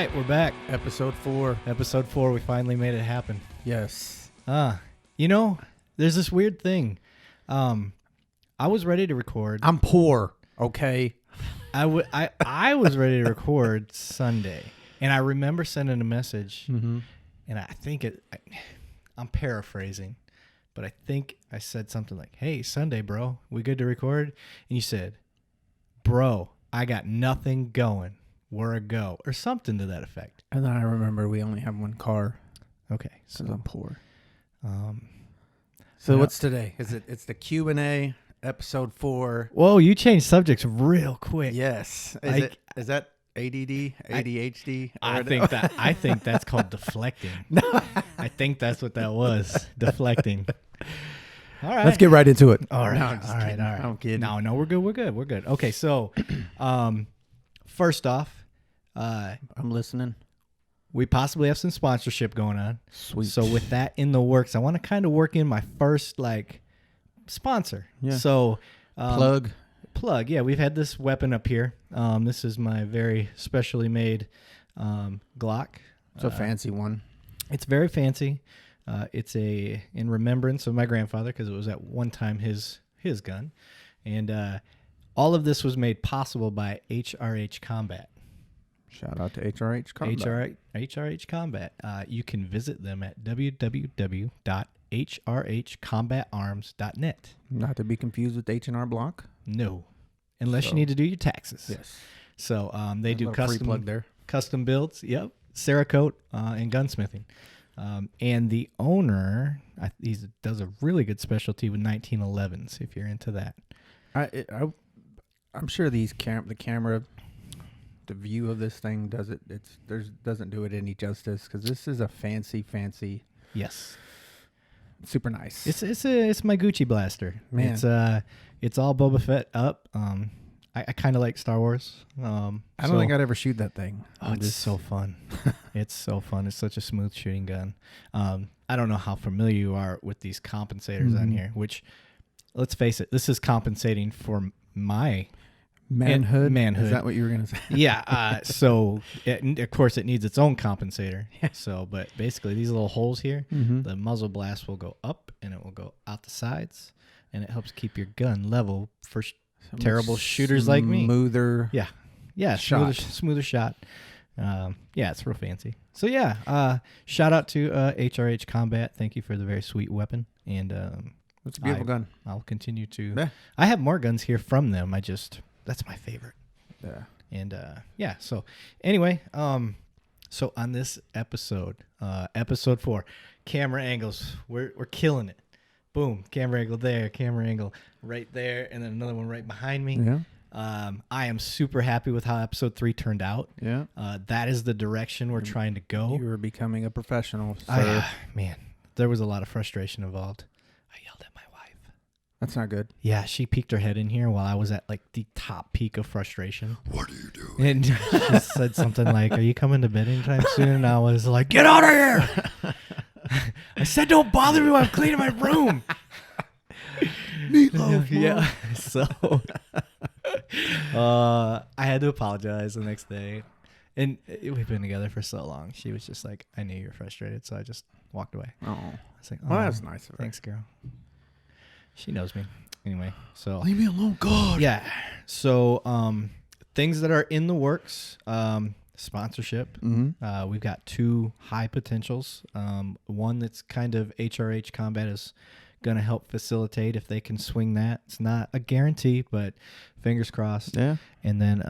right, we're back. Episode 4. Episode 4, we finally made it happen. Yes. There's this weird thing. I was ready to record. I'm poor, okay? I was ready to record Sunday, and I remember sending a message, and I think I'm paraphrasing, but I think I said something like, "Hey, Sunday, bro, we good to record?" And you said, "Bro, I got nothing going. We're a go," or something to that effect. And then I remember we only have one car Okay, because I'm poor. So What's today? It's the Q&A, episode 4. whoa, you changed subjects real quick. Yes. Is that ADD, ADHD? I think that's called deflecting. No. I think that's what that was. Deflecting. All right. Let's get right into it. All right. No, I'm just all right. kidding. All right. I'm kidding. No, we're good. Okay, so first off, I'm listening. we possibly have some sponsorship going on. Sweet. So with that in the works, I want to kind of work in my first sponsor. Yeah. So Plug. Yeah, we've had this weapon up here. This is my very specially made Glock. It's a fancy one. It's very fancy. It's in remembrance of my grandfather because it was at one time his gun, and all of this was made possible by HRH Combat. Shout out to HRH Combat. HRH Combat. You can visit them at www.hrhcombatarms.net. Not to be confused with H&R Block. No, unless you need to do your taxes. Yes. So they do Free plug there. custom builds. Yep, Cerakote and gunsmithing. And the owner, he does a really good specialty with 1911s. If you're into that, I'm sure the camera, the view of this thing doesn't do it any justice because this is a fancy, yes, super nice. It's my Gucci blaster. Man. It's all Boba Fett up. I kind of like Star Wars. I don't think I'd ever shoot that thing. Oh, it's so fun. It's so fun. It's such a smooth shooting gun. I don't know how familiar you are with these compensators on here, which, let's face it, this is compensating for my manhood. Manhood. Is that what you were going to say? Yeah. So, of course, it needs its own compensator. So, but basically, these little holes here, the muzzle blast will go up and it will go out the sides, and it helps keep your gun level for terrible shooters like me. Smoother. Yeah. Shot. Smoother shot. It's real fancy. So shout out to HRH Combat. Thank you for the very sweet weapon. And It's a beautiful gun. I'll continue to. Yeah. I have more guns here from them. That's my favorite. Yeah. And so anyway, so on this episode, episode 4, camera angles, we're killing it. Boom, camera angle there, camera angle right there, and then another one right behind me. Yeah. I am super happy with how episode 3 turned out. Yeah. That is the direction we're trying to go. You were becoming a professional, sir. Man, there was a lot of frustration involved. I yelled at my wife. That's not good. Yeah, she peeked her head in here while I was at the top peak of frustration. What are you doing? And she said something like, "Are you coming to bed anytime soon?" And I was like, "Get out of here!" I said, "Don't bother me while I'm cleaning my room." Meatloaf. Yeah. So I had to apologize the next day. And we've been together for so long. She was just like, "I knew you were frustrated," so I just walked away. Oh. I was like, Well, that's nice of her. Thanks, girl. She knows me. Anyway, so Leave me alone, God. yeah. So things that are in the works, sponsorship. Mm-hmm. We've got 2 high potentials. One that's kind of HRH Combat is going to help facilitate if they can swing that. It's not a guarantee, but fingers crossed. Yeah. And then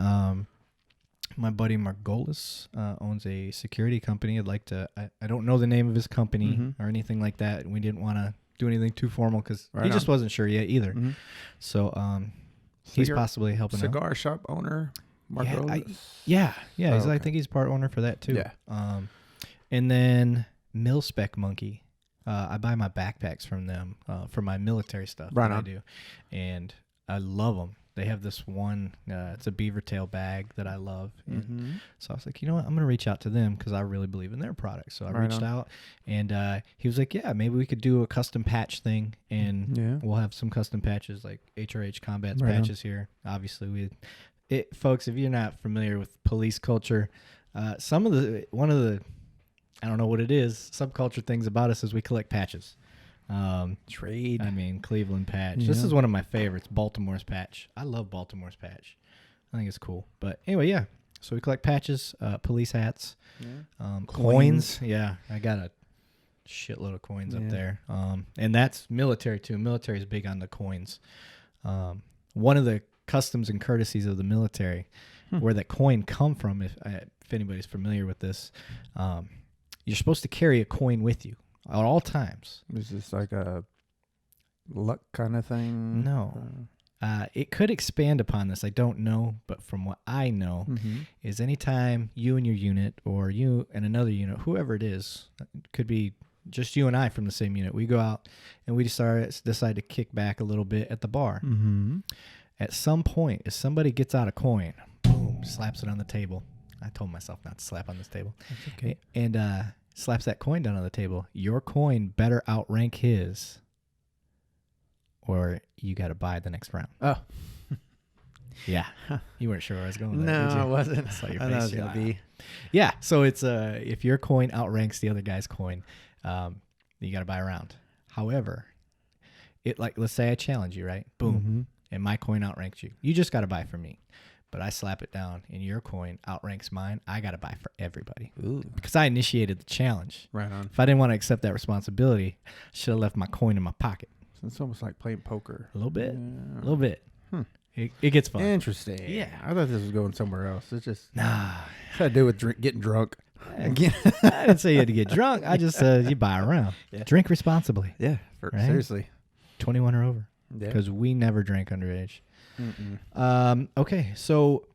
my buddy Margolis owns a security company. I'd like to, I don't know the name of his company or anything like that. We didn't want to do anything too formal because he just wasn't sure yet either. Mm-hmm. So he's possibly helping out. Cigar shop owner, Margolis. Yeah. Oh, okay. I think he's part owner for that too. Yeah. And then Mil-Spec Monkey. I buy my backpacks from them for my military stuff Right that I on. do. And I love them. They have this one, it's a beaver tail bag that I love. And so I was like, you know what? I'm going to reach out to them because I really believe in their product. So I reached out, and he was like, yeah, maybe we could do a custom patch thing, and we'll have some custom patches like HRH Combat's patches here. Obviously, folks, if you're not familiar with police culture, one of the, I don't know what it is, subculture things about us is we collect patches. Trade. I mean, Cleveland patch. Yeah. This is one of my favorites, Baltimore's patch. I love Baltimore's patch. I think it's cool. But anyway, yeah. So we collect patches, police hats, coins. Yeah, I got a shitload of coins up there. And that's military too. Military is big on the coins. One of the customs and courtesies of the military, where that coin come from, if anybody's familiar with this, you're supposed to carry a coin with you at all times. Is this like a luck kind of thing? No. It could expand upon this. I don't know, but from what I know, is anytime you and your unit, or you and another unit, whoever it is, it could be just you and I from the same unit, we go out and we decide to kick back a little bit at the bar. At some point, if somebody gets out a coin, boom, slaps it on the table. I told myself not to slap on this table. That's okay. And slaps that coin down on the table. Your coin better outrank his, or you got to buy the next round. Oh. Yeah. You weren't sure where I was going with that, No, did you? I wasn't. I saw your I thought it face. was going to be. Yeah. So it's if your coin outranks the other guy's coin, you got to buy a round. However, let's say I challenge you, right? Boom. And my coin outranks you. You just got to buy for me. But I slap it down and your coin outranks mine. I got to buy for everybody. Ooh. Because I initiated the challenge. Right on. If I didn't want to accept that responsibility, I should have left my coin in my pocket. So it's almost like playing poker. A little bit. Yeah. A little bit. It gets fun. Interesting. Yeah. I thought this was going somewhere else. It's just Nah. had to do with getting drunk. Again. I didn't say you had to get drunk. I just said you buy a round. Yeah. Drink responsibly. Yeah. Right? Seriously. 21 or over. Yeah. Because we never drank underage. Okay. So,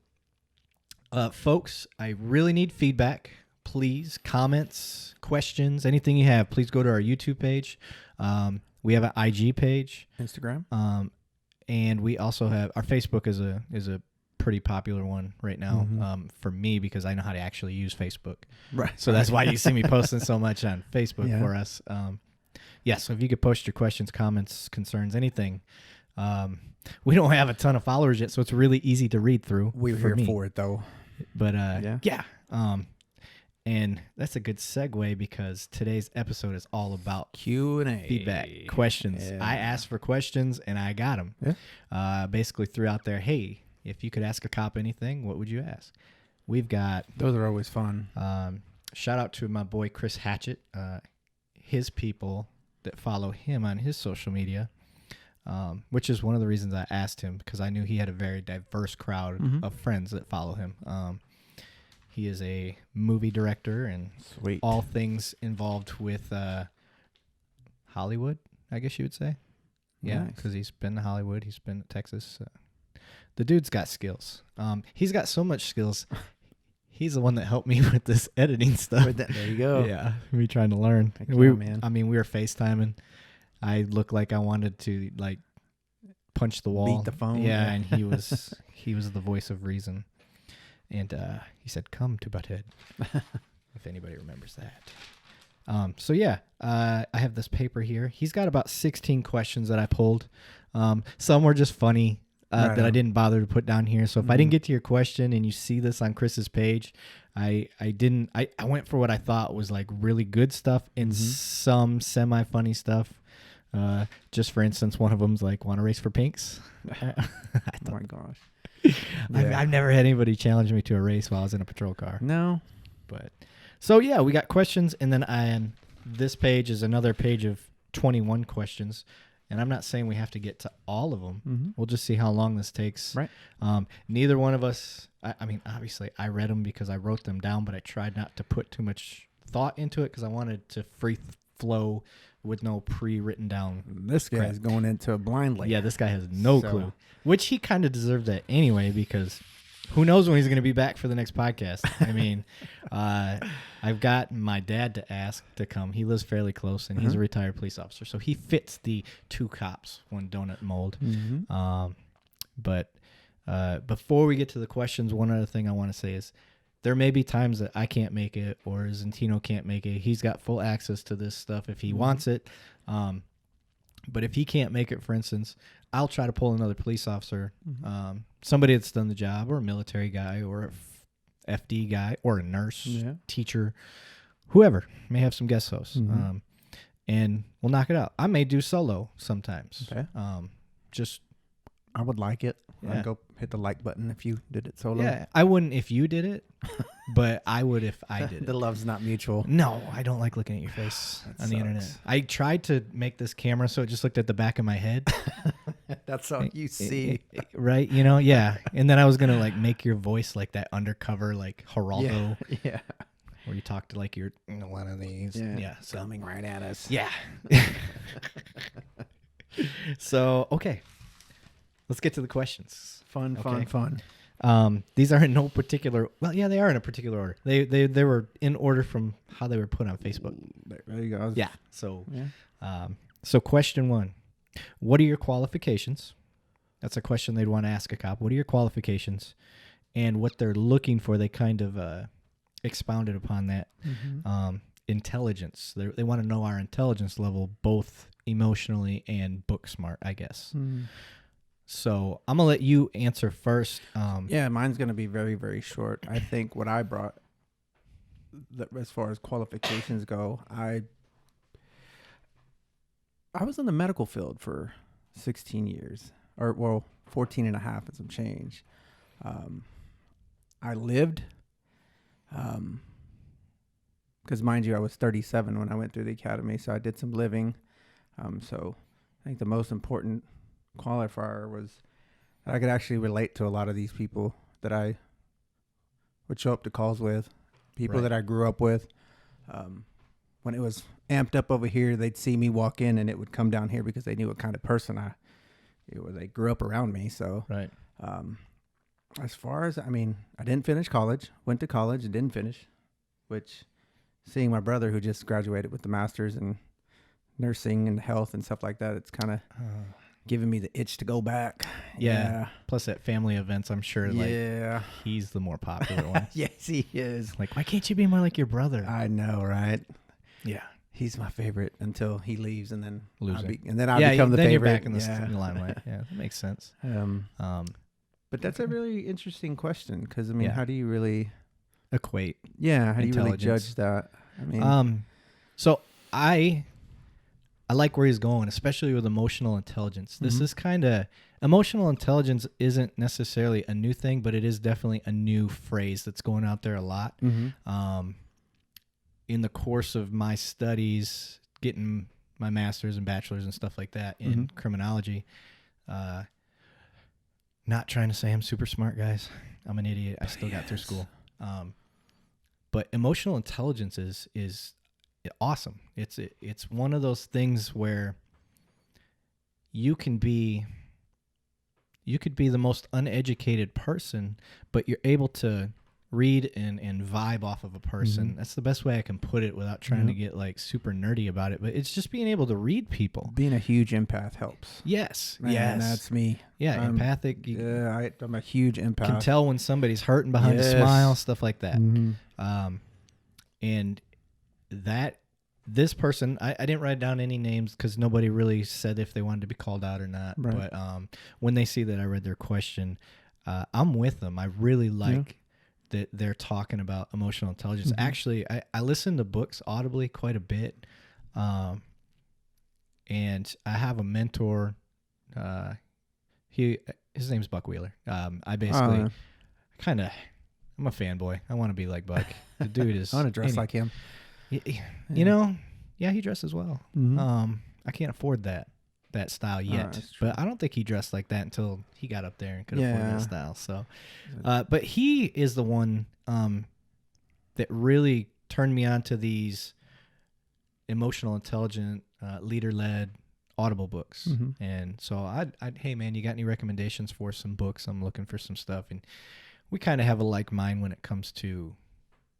folks, I really need feedback. Please, comments, questions, anything you have, please go to our YouTube page. We have an IG page. Instagram. And we also have our Facebook is a pretty popular one right now for me, because I know how to actually use Facebook. Right. So that's why you see me posting so much on Facebook for us. So if you could post your questions, comments, concerns, anything. We don't have a ton of followers yet, so it's really easy to read through. We're here for it, though. But and that's a good segue, because today's episode is all about Q&A. feedback, questions. Yeah. I asked for questions and I got them. Yeah. Basically threw out there, hey, if you could ask a cop anything, what would you ask? We've got Those are always fun. shout out to my boy Chris Hatchett, his people that follow him on his social media, which is one of the reasons I asked him, because I knew he had a very diverse crowd of friends that follow him. He is a movie director and Sweet. all things involved with Hollywood, I guess you would say. Yeah, Nice. because he's been to Hollywood. He's been to Texas. The dude's got skills. He's got so much skills. He's the one that helped me with this editing stuff. There you go. Yeah, me trying to learn. Heck yeah, man. I mean, we were FaceTiming. I looked like I wanted to punch the wall, Beat the phone. Yeah, and he was the voice of reason. And he said, "Come to Butthead," if anybody remembers that. So yeah, I have this paper here. He's got about 16 questions that I pulled. Some were just funny that I didn't bother to put down here. So if I didn't get to your question and you see this on Chris's page, I went for what I thought was really good stuff and some semi-funny stuff. Just for instance, one of them's want to race for pinks? Oh my gosh. I've never had anybody challenge me to a race while I was in a patrol car. No. But so yeah, we got questions, and then this page is another page of 21 questions, and I'm not saying we have to get to all of them. We'll just see how long this takes. Right. Neither one of us. I mean, obviously, I read them because I wrote them down, but I tried not to put too much thought into it because I wanted to free flow with no pre-written down. This guy's going into it blindly. Yeah, this guy has no clue, which he kind of deserved that anyway, because who knows when he's going to be back for the next podcast. I mean, I've got my dad to ask to come. He lives fairly close, and he's a retired police officer, so he fits the 2 cops, 1 donut mold. But before we get to the questions, one other thing I want to say is there may be times that I can't make it or Zentino can't make it. He's got full access to this stuff if he wants it. But if he can't make it, for instance, I'll try to pull another police officer, somebody that's done the job, or a military guy, or a FD guy or a nurse, Yeah. teacher, whoever may have some guest hosts. Mhm. And we'll knock it out. I may do solo sometimes. Okay. Just I would like it. Yeah. I'd go hit the like button if you did it solo. yeah, I wouldn't if you did it, but I would if I did The it. love's not mutual. No, I don't like looking at your face That on the internet. sucks. I tried to make this camera so it just looked at the back of my head. That's all you see. Right? You know, yeah. And then I was gonna like make your voice like that undercover like Geraldo, Yeah. where you talk to like you're one of these. Yeah. So Coming right at us. yeah. So okay, let's get to the questions. Fun, Okay. fun. These are in no particular. Well, yeah, they are in a particular order. They were in order from how they were put on Facebook. There you go. Yeah. So Yeah. so question 1, what are your qualifications? That's a question they'd want to ask a cop. What are your qualifications? And what they're looking for, they kind of expounded upon that. Mhm. Intelligence. They want to know our intelligence level, both emotionally and book smart, I guess. Mm. So I'm gonna let you answer first. Yeah, mine's gonna be very, very short. I think what I brought, as far as qualifications go, I was in the medical field for 16 years, or well, 14 and a half and some change. I lived, because mind you, I was 37 when I went through the academy, so I did some living. So I think the most important qualifier was I could actually relate to a lot of these people that I would show up to calls with, people Right. that I grew up with. When it was amped up over here, they'd see me walk in and it would come down here because they knew what kind of person they grew up around me. So, right. as far as, I didn't finish college, went to college and didn't finish, which seeing my brother who just graduated with the master's in nursing and health and stuff like that, it's kind of giving me the itch to go back. Yeah. Plus at family events, I'm sure like Yeah. he's the more popular one. Yes, he is. Like, why can't you be more like your brother? I know, right? Yeah. He's my favorite until he leaves, and then Losing. I become the then favorite. you're back in the yeah. limelight. Yeah, that makes sense. But that's a really interesting question because Yeah. how do you really? Equate. Yeah, how do you really Intelligence. judge that? So I like where he's going, especially with emotional intelligence. This Mhm. is kind of emotional intelligence isn't necessarily a new thing, but it is definitely a new phrase that's going out there a lot. Mm-hmm. In the course of my studies, getting my master's and bachelor's and stuff like that in criminology, not trying to say I'm super smart, guys. I'm an idiot. I still got through school. But emotional intelligence is awesome. It's one of those things where you could be the most uneducated person, but you're able to read and vibe off of a person. Mhm. That's the best way I can put it without trying to get like super nerdy about it. But it's just being able to read people. Being a huge empath helps. Yes. Man, yes. that's me. Yeah. I'm- Empathic. You Yeah, I'm a huge empath. can tell when somebody's hurting behind a Yes. smile, stuff like that. Mhm. And this person, I didn't write down any names because nobody really said if they wanted to be called out or not. Right. But when they see that I read their question, I'm with them. I really like that they're talking about emotional intelligence. Mhm. Actually, I listen to books audibly quite a bit. And I have a mentor. His name's Buck Wheeler. I basically I'm a fanboy. I want to be like Buck. The dude is. I want to dress like him. You know, yeah, he dresses well. Mhm. I can't afford that style yet, that's true. but I don't think he dressed like that until he got up there and could afford Yeah. that style. So, but he is the one that really turned me on to these emotional intelligent leader-led audible books. Mhm. And so I'd hey man, you got any recommendations for some books? I'm looking for some stuff, and we kind of have a like mind when it comes to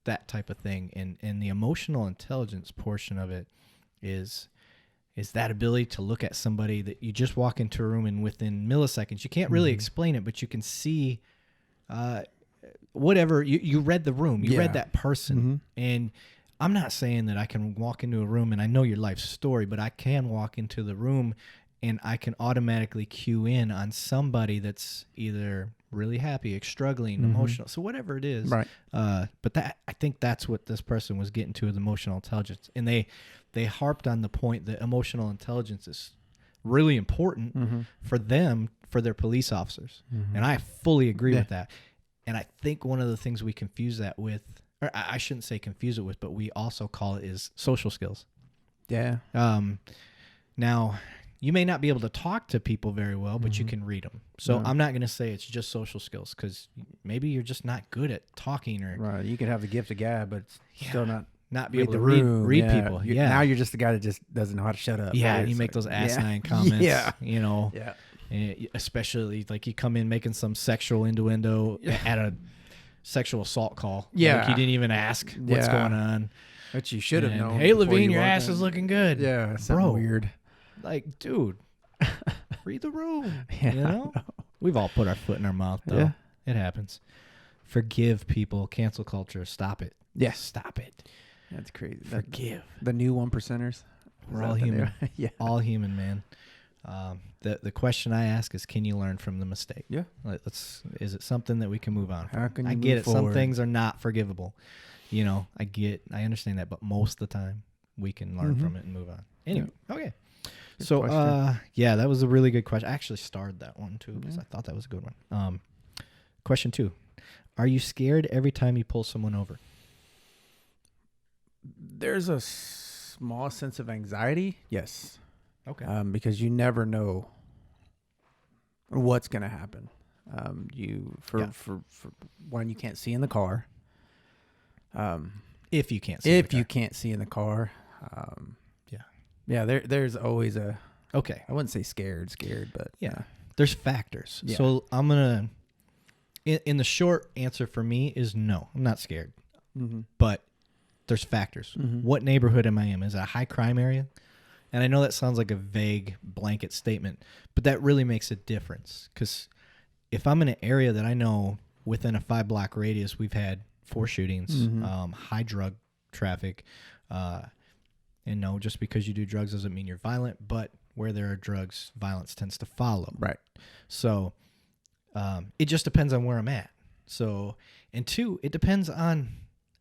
that type of thing. And the emotional intelligence portion of it is that ability to look at somebody that you just walk into a room and within milliseconds, you can't really explain it, but you can see whatever you read the room, you read that person. And I'm not saying that I can walk into a room and I know your life story, but I can walk into the room and I can automatically cue in on somebody that's either really happy, struggling, emotional. So whatever it is. Right. But I think that's what this person was getting to, is emotional intelligence. And they harped on the point that emotional intelligence is really important for them, for their police officers. And I fully agree with that. And I think one of the things we confuse that with, or I shouldn't say confuse it with, but we also call it, is social skills. Yeah. Now, you may not be able to talk to people very well, but you can read them. So I'm not going to say it's just social skills, because maybe you're just not good at talking, or Right. You could have the gift of gab, but still not be able to read people. Now you're just the guy that just doesn't know how to shut up. Yeah, right? and you It's make like, those asinine comments. Yeah. You know. Yeah. And especially like you come in making some sexual innuendo at a sexual assault call. Yeah. Like you didn't even ask what's going on. But you should have And, known. hey, before Levine, you your walked ass in. is looking good. Yeah, something Bro. weird. Like, dude, read the room. Yeah, You know? We've all put our foot in our mouth, though. Yeah. It happens. Forgive people. Cancel culture. Stop it. Yes. Stop it. That's crazy. Forgive. The new 1%ers. We're all human. Yeah. All human, man. The question I ask is, can you learn from the mistake? Yeah. Like, is it something that we can move on from? How can you I move get it. Some forward? things are not forgivable. You know, I understand that, but most of the time we can learn from it and move on. Anyway, okay. Good So, question. yeah, that was a really good question. I actually starred that one too, because Yeah. I thought that was a good one. Question 2. Are you scared every time you pull someone over? There's a small sense of anxiety. Yes. Okay. Because you never know what's going to happen. For one, you can't see in the car. If you can't see You can't see in the car. There's always a, Okay. I wouldn't say scared, but Yeah. There's factors. Yeah. So I'm going to, in the short answer for me is no, I'm not scared. But there's factors. What neighborhood am I in? Is it a high crime area? And I know that sounds like a vague blanket statement, but that really makes a difference. Because if I'm in an area that I know within a 5-block radius, we've had 4 shootings, high drug traffic. And no, just because you do drugs doesn't mean you're violent, but where there are drugs, violence tends to follow. Right. So it just depends on where I'm at. So, and 2, it depends on,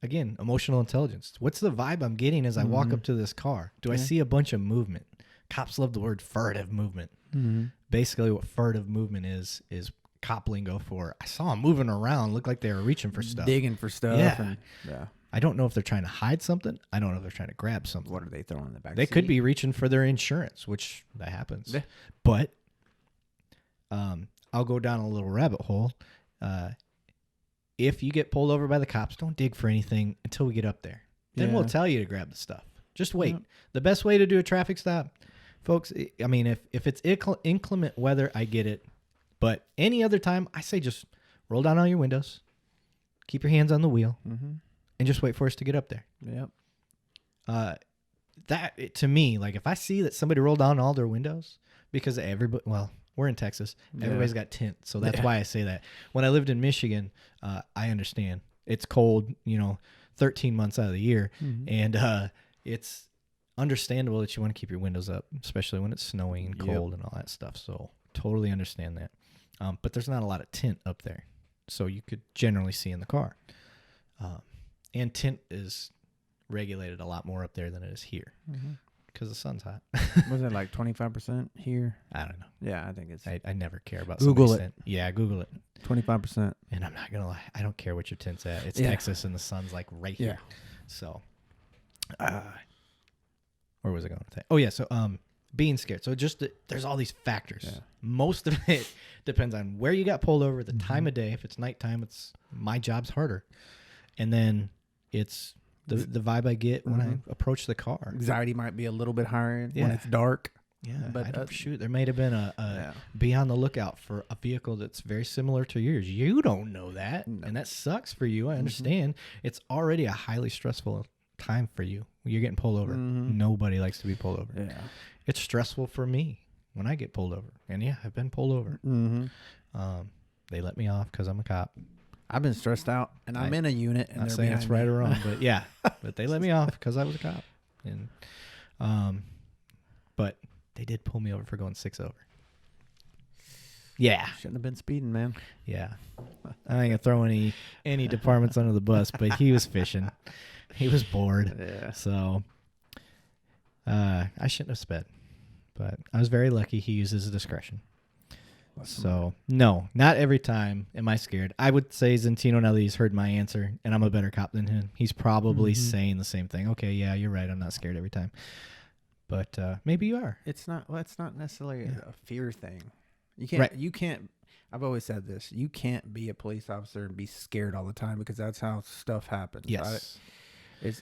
again, emotional intelligence. What's the vibe I'm getting as I walk up to this car? Do I see a bunch of movement? Cops love the word furtive movement. Basically what furtive movement is cop lingo for, I saw them moving around, looked like they were reaching for stuff. Digging for stuff. Yeah. Yeah. I don't know if they're trying to hide something. I don't know if they're trying to grab something. What are they throwing in the back? They could be reaching for their insurance, which that happens. Yeah. But I'll go down a little rabbit hole. If you get pulled over by the cops, don't dig for anything until we get up there. Then we'll tell you to grab the stuff. Just wait. The best way to do a traffic stop, folks, I mean, if it's inclement weather, I get it. But any other time, I say just roll down all your windows, keep your hands on the wheel, and just wait for us to get up there. Yep. That, to me, like if I see that somebody rolled down all their windows, because everybody, well, we're in Texas, everybody's got tint, so that's why I say that. When I lived in Michigan, I understand it's cold, 13 months out of the year, and it's understandable that you want to keep your windows up, especially when it's snowing and cold and all that stuff. So totally understand that. But there's not a lot of tint up there, so you could generally see in the car. And tint is regulated a lot more up there than it is here because the sun's hot. Was it like 25% here? I don't know. Yeah, I think it's I never care about Google somebody's it. tint. Yeah, Google it. 25%. And I'm not going to lie. I don't care what your tint's at. It's Yeah. Texas and the sun's like right here. So, where was I going with that? Oh, yeah. So, being scared. So just there's all these factors. Yeah. Most of it depends on where you got pulled over, the time of day. If it's nighttime, it's my job's harder. And then it's the vibe I get when I approach the car. Anxiety might be a little bit higher when Yeah. it's dark. Yeah, But, I don't shoot. There might have been be on the lookout for a vehicle that's very similar to yours. You don't know that, and that sucks for you. I understand. It's already a highly stressful time for you. You're getting pulled over. Nobody likes to be pulled over. Yeah. It's stressful for me when I get pulled over, and yeah, I've been pulled over. They let me off because I'm a cop. I've been stressed out, and I'm in a unit. And Not they're saying it's behind right me. or wrong, but yeah, but they let me off because I was a cop, and but they did pull me over for going 6 over. Yeah. Shouldn't have been speeding, man. Yeah. I ain't gonna throw any departments under the bus, but he was fishing. He was bored. Yeah. So I shouldn't have sped. But I was very lucky he used his discretion. So, no, not every time am I scared. I would say Zentino Nelly's heard my answer, and I'm a better cop than him. He's probably saying the same thing. Okay, yeah, you're right. I'm not scared every time. But maybe you are. It's not necessarily a fear thing. Right. You can't, I've always said this, you can't be a police officer and be scared all the time because that's how stuff happens. Yes.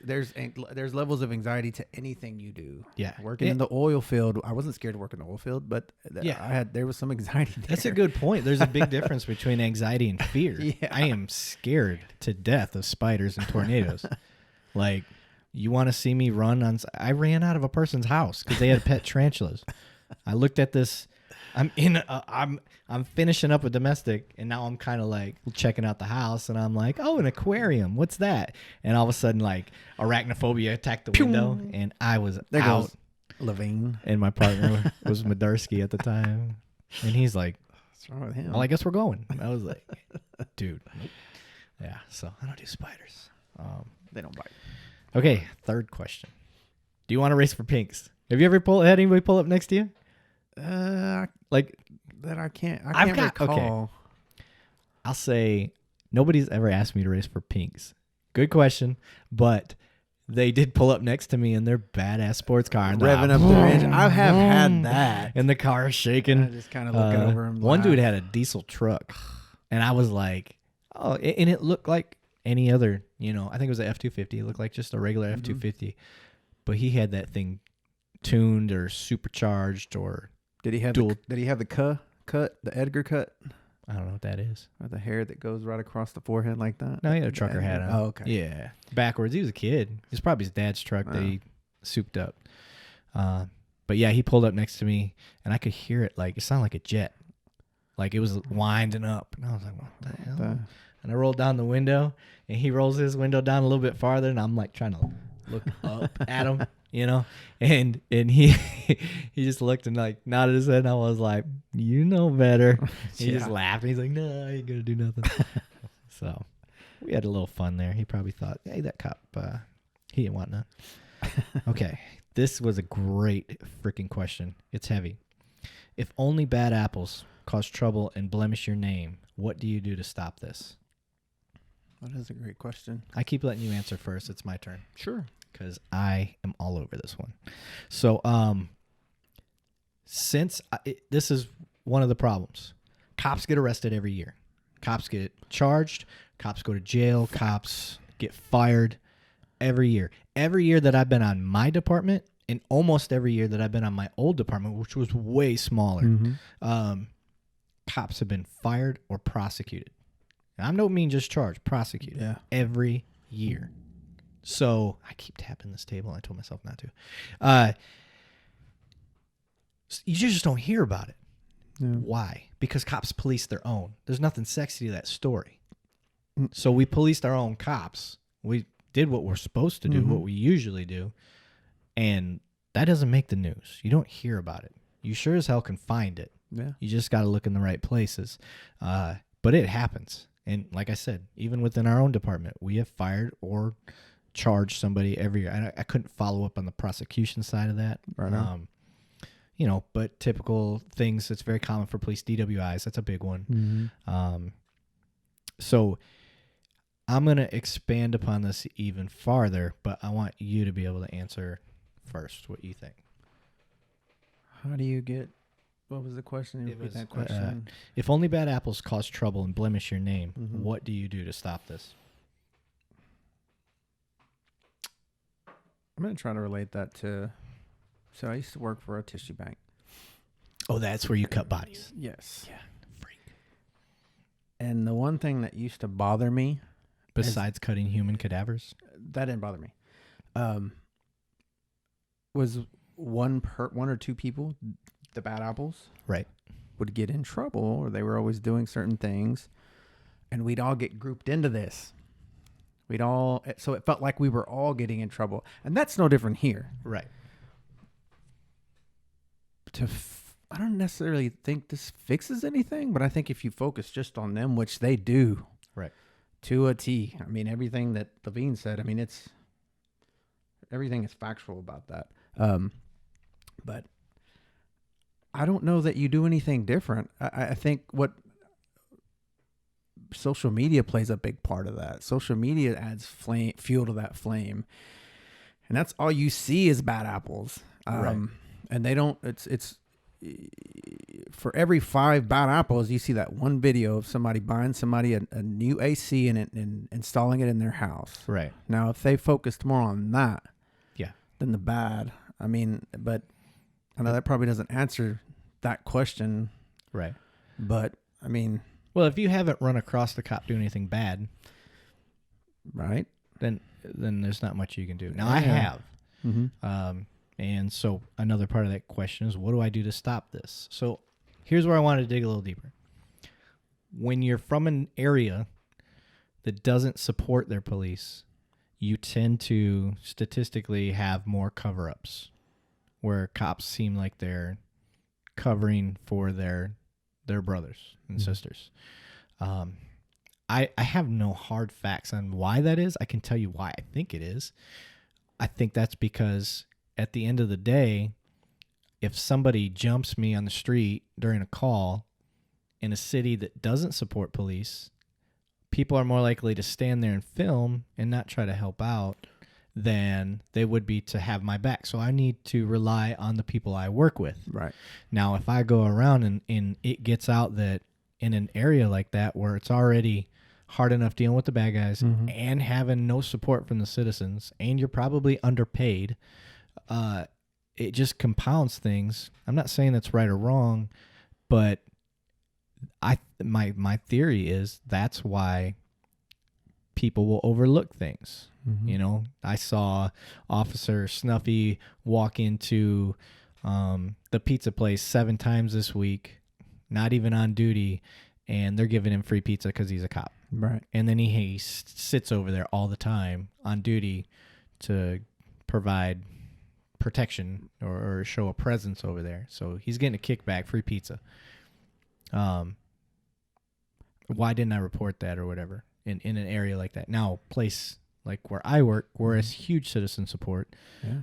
There's levels of anxiety to anything you do. Yeah. Working in the oil field, I wasn't scared to work in the oil field, but there was some anxiety there. That's a good point. There's a big difference between anxiety and fear. Yeah. I am scared to death of spiders and tornadoes. Like, you want to see me run on? I ran out of a person's house because they had pet tarantulas. I looked at this. I'm finishing up a domestic, and now I'm kind of like checking out the house, and I'm like, oh, an aquarium. What's that? And all of a sudden, like, arachnophobia attacked the window, and I was out. Goes Levine. And my partner was Madarsky at the time, and he's like, what's wrong with him? well, I guess we're going. I was like, dude. Yeah, so I don't do spiders. They don't bite. Okay, third question. Do you want to race for pinks? Have you ever had anybody pull up next to you? Like that I can't recall. Okay. I'll say nobody's ever asked me to race for pinks. Good question, but they did pull up next to me in their badass sports car. And revving up the engine. I have had that. And the car is shaking. I just kind of looking over him. One dude had a diesel truck, and I was like, oh, and it looked like any other, I think it was an F-250. It looked like just a regular F-250, but he had that thing tuned or supercharged or Did he have the cut, the Edgar cut? I don't know what that is. Or the hair that goes right across the forehead like that? No, he had a trucker hat on. Oh, okay. Yeah. Backwards. He was a kid. It's probably his dad's truck that he souped up. But yeah, he pulled up next to me, and I could hear it. Like, it sounded like a jet. Like, it was winding up. And I was like, what the hell? And I rolled down the window, and he rolls his window down a little bit farther, and I'm like trying to look up at him. And he he just looked and like nodded his head, and I was like, you know better. He just laughed, and he's like, no, I ain't gonna do nothing. So we had a little fun there. He probably thought, hey, that cop, he didn't want none. Okay, this was a great freaking question. It's heavy. If only bad apples cause trouble and blemish your name, what do you do to stop this? That is a great question. I keep letting you answer first. It's my turn. Sure. Because I am all over this one. So, this is one of the problems. Cops get arrested every year. Cops get charged. Cops go to jail. Cops get fired every year. Every year that I've been on my department, and almost every year that I've been on my old department, which was way smaller, cops have been fired or prosecuted. And I don't mean just charged, prosecuted. Yeah. Every year. So I keep tapping this table. I told myself not to. You just don't hear about it. Yeah. Why? Because cops police their own. There's nothing sexy to that story. So we policed our own cops. We did what we're supposed to do, what we usually do. And that doesn't make the news. You don't hear about it. You sure as hell can find it. Yeah. You just got to look in the right places. But it happens. And like I said, even within our own department, we have fired or charged somebody every year. I couldn't follow up on the prosecution side of that. Right on. But typical things that's very common for police, DWIs, that's a big one. So I'm going to expand upon this even farther, but I want you to be able to answer first what you think. How do you get... What was the question? Repeat that question. If only bad apples cause trouble and blemish your name, what do you do to stop this? I'm going to try to relate that to... So I used to work for a tissue bank. Oh, that's where you cut bodies. Yes. Yeah, freak. And the one thing that used to bother me... Besides cutting human cadavers? That didn't bother me. Was one or two people... the bad apples, right, would get in trouble, or they were always doing certain things, and we'd all get grouped into this. So it felt like we were all getting in trouble, and that's no different here. Right. I don't necessarily think this fixes anything, but I think if you focus just on them, which they do, Right. to a T. I mean, everything that Levine said. I mean, everything is factual about that. But I don't know that you do anything different. I think what social media plays a big part of that. Social media adds fuel to that flame, and that's all you see is bad apples. Right. And they don't. It's for every 5 bad apples, you see that one video of somebody buying somebody a new AC and installing it in their house. Right. Now, if they focused more on that, Yeah. than the bad, I mean, but I know that probably doesn't answer that question. Right. But I mean, Well, if you haven't run across the cop doing anything bad, right? then there's not much you can do. Now, I Yeah. have. Mm-hmm. And so another part of that question is, what do I do to stop this? So here's where I wanted to dig a little deeper. When you're from an area that doesn't support their police, you tend to statistically have more cover-ups where cops seem like they're covering for their brothers and sisters. I have no hard facts on why that is. I can tell you why I think it is. I think that's because at the end of the day, if somebody jumps me on the street during a call in a city that doesn't support police, people are more likely to stand there and film and not try to help out than they would be to have my back. So I need to rely on the people I work with. Right. Now, if I go around and it gets out that in an area like that where it's already hard enough dealing with the bad guys and having no support from the citizens, and you're probably underpaid, it just compounds things. I'm not saying that's right or wrong, but my theory is that's why people will overlook things. You know, I saw Officer Snuffy walk into the pizza place 7 times this week, not even on duty, and they're giving him free pizza because he's a cop. Right. And then he sits over there all the time on duty to provide protection or show a presence over there. So he's getting a kickback, free pizza. Why didn't I report that or whatever in an area like that? Now, place like where I work, we're a huge citizen support. Yeah.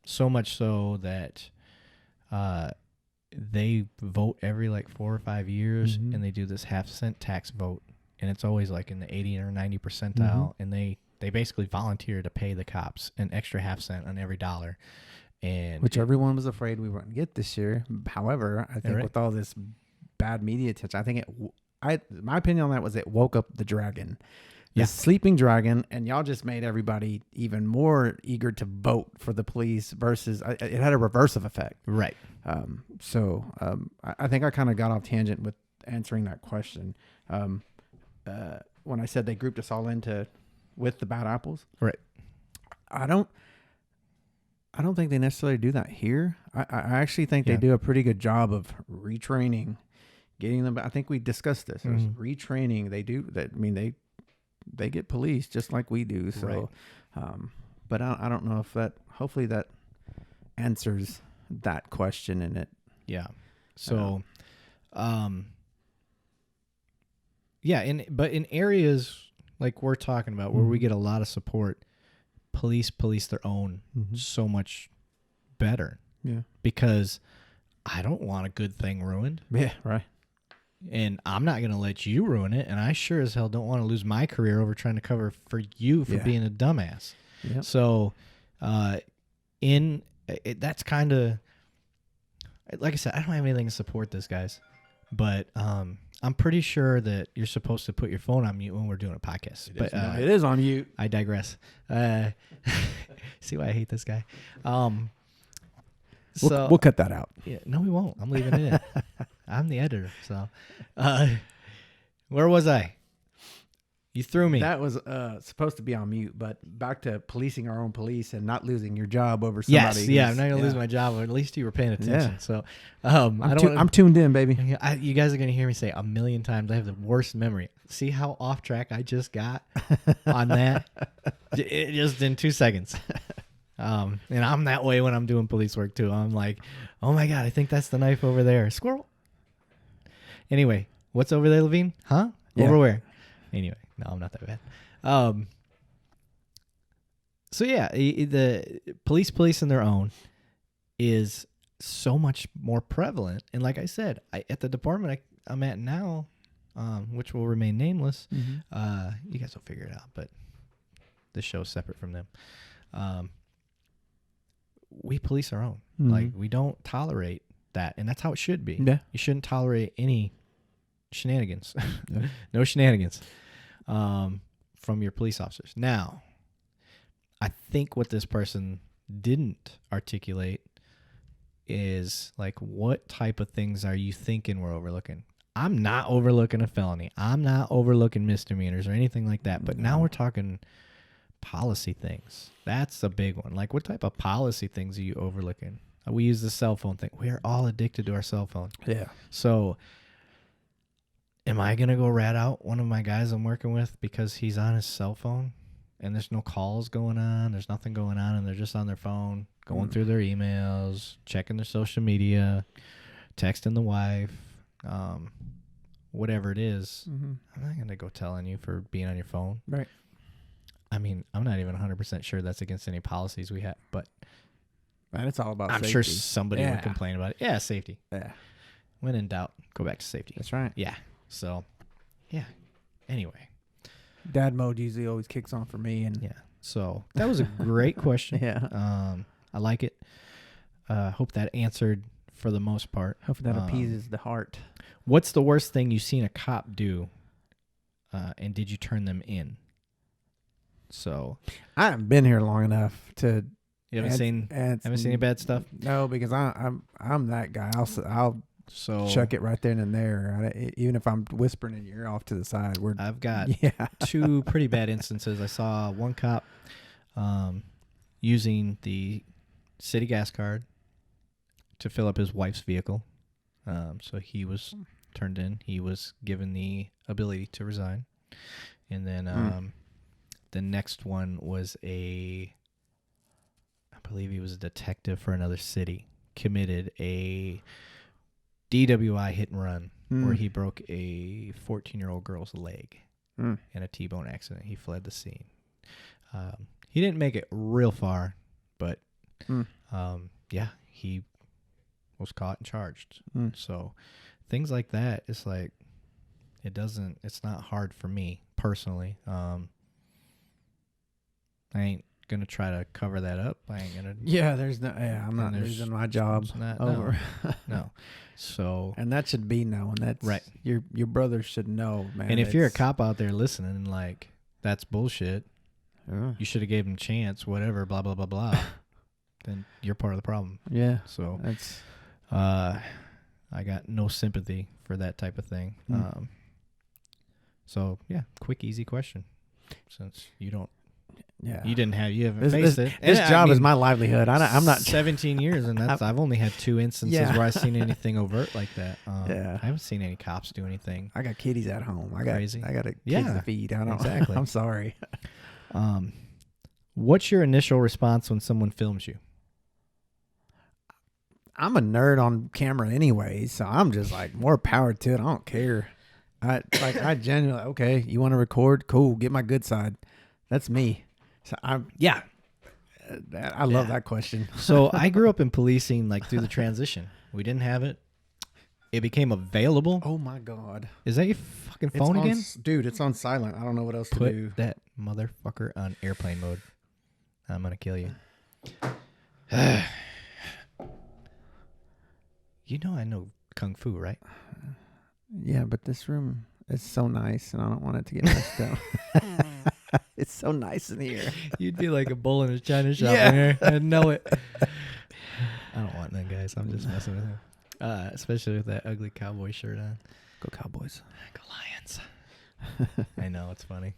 So much so that they vote every like 4 or 5 years, and they do this half-cent tax vote, and it's always like in the 80 or 90 percentile, and they basically volunteer to pay the cops an extra half-cent on every dollar, and Which everyone was afraid we wouldn't get this year. However, I think Right. with all this bad media attention, I think my opinion on that was it woke up the dragon. The Yeah. sleeping dragon, and y'all just made everybody even more eager to vote for the police versus it had a reversive effect. right, I think I kind of got off tangent with answering that question. When I said they grouped us all with the bad apples. right, I don't think they necessarily do that here. I actually think Yeah. they do a pretty good job of retraining, getting them. I think we discussed this. There's retraining. They do that. I mean, they get police just like we do. So, but I don't know if that. Hopefully that answers that question in it. yeah. So, yeah, but in areas like we're talking about where we get a lot of support, police their own so much better. Yeah. Because I don't want a good thing ruined. Yeah. Right. And I'm not going to let you ruin it. And I sure as hell don't want to lose my career over trying to cover for you for Yeah. being a dumbass. Yep. So, that's kind of, like I said, I don't have anything to support this, guys. But I'm pretty sure that you're supposed to put your phone on mute when we're doing a podcast. It is on mute. I digress. See why I hate this guy. So We'll cut that out. yeah, no, we won't. I'm leaving it in. I'm the editor. So, where was I? You threw me. That was supposed to be on mute, but back to policing our own police and not losing your job over somebody. Yes, yeah. I'm not gonna lose my job. But at least you were paying attention. Yeah. So, I'm tuned in, baby. you guys are gonna hear me say a million times. I have the worst memory. See how off track I just got on that? It just in 2 seconds. And I'm that way when I'm doing police work too. I'm like, oh my God, I think that's the knife over there. Squirrel. Anyway, what's over there, Levine? Huh? Yeah. Over where? Anyway, no, I'm not that bad. So yeah, the police in their own is so much more prevalent. And like I said, at the department I'm at now, which will remain nameless, you guys will figure it out, but this show's separate from them. We police our own. Like, we don't tolerate that, and that's how it should be. Yeah. You shouldn't tolerate any shenanigans. No shenanigans from your police officers. Now, I think what this person didn't articulate is, like, what type of things are you thinking we're overlooking? I'm not overlooking a felony. I'm not overlooking misdemeanors or anything like that. But now we're talking policy things. That's a big one. Like, what type of policy things are you overlooking? We use the cell phone thing. We are all addicted to our cell phone. Yeah. So am I going to go rat out one of my guys I'm working with because he's on his cell phone and there's no calls going on, there's nothing going on, and they're just on their phone, going through their emails, checking their social media, texting the wife, whatever it is. I'm not going to go telling you for being on your phone. Right. I mean, I'm not even 100% sure that's against any policies we have, but And it's all about I'm safety. sure somebody would complain about it. Yeah, safety. Yeah. When in doubt, go back to safety. That's right. Yeah. So, yeah. Anyway. Dad mode usually always kicks on for me. And Yeah. So, that was a great question. Yeah. I like it. Hope that answered for the most part. Hopefully that appeases the heart. What's the worst thing you've seen a cop do, and did you turn them in? So, I haven't been here long enough to. you haven't seen any bad stuff? No, because I'm that guy. I'll So chuck it right then and there. Even if I'm whispering in your ear off to the side. I've got Yeah. two pretty bad instances. I saw one cop using the city gas card to fill up his wife's vehicle. So he was turned in. He was given the ability to resign. And then the next one was I believe he was a detective for another city, committed a DWI hit and run where he broke a 14-year-old girl's leg in a T-bone accident. He fled the scene. He didn't make it real far, but yeah, he was caught and charged. So things like that, it's like, it's not hard for me personally. I ain't gonna try to cover that up. I ain't gonna. Yeah, I'm not losing my job over. No. So. And that should be known. That's right. Your brother should know, man. And if you're a cop out there listening, and like, that's bullshit. You should have gave him a chance. Whatever. Blah blah blah blah. Then you're part of the problem. Yeah. So that's. I got no sympathy for that type of thing. So yeah, quick, easy question. Since you don't. Yeah, you haven't faced it. This job is my livelihood. I'm not 17 years, and I've only had 2 instances where I've seen anything overt like that. I haven't seen any cops do anything. I got kitties at home. Crazy. I got a kids to feed. I don't exactly. I'm sorry. What's your initial response when someone films you? I'm a nerd on camera anyway, so I'm just like, more power to it. I don't care. I genuinely, okay, you want to record? Cool. Get my good side. That's me. So I love that question. So I grew up in policing, like, through the transition. We didn't have it. It became available. Oh my God. Is that your fucking phone again? Dude, it's on silent. I don't know what else Put to do. that motherfucker on airplane mode. I'm going to kill you. You know I know Kung Fu, right? Yeah, but this room is so nice, and I don't want it to get messed up. It's so nice in here. You'd be like a bull in a china shop in here. I know it. I don't want none, guys. I'm just messing with him. Especially with that ugly cowboy shirt on. Go Cowboys. Go Lions. I know, it's funny.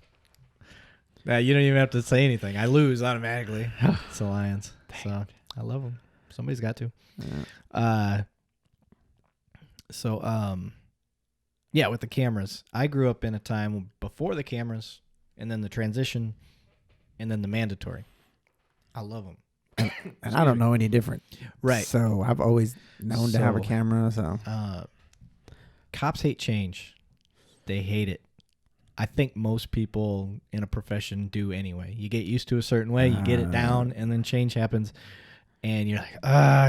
You don't even have to say anything. I lose automatically. It's the Lions. So I love them. Somebody's got to. Yeah. Yeah, with the cameras. I grew up in a time before the cameras, and then the transition, and then the mandatory. I love them. And I don't know any different. Right. So I've always known to have a So, camera. So Cops hate change. They hate it. I think most people in a profession do anyway. You get used to a certain way, you get it down, and then change happens, and you're like,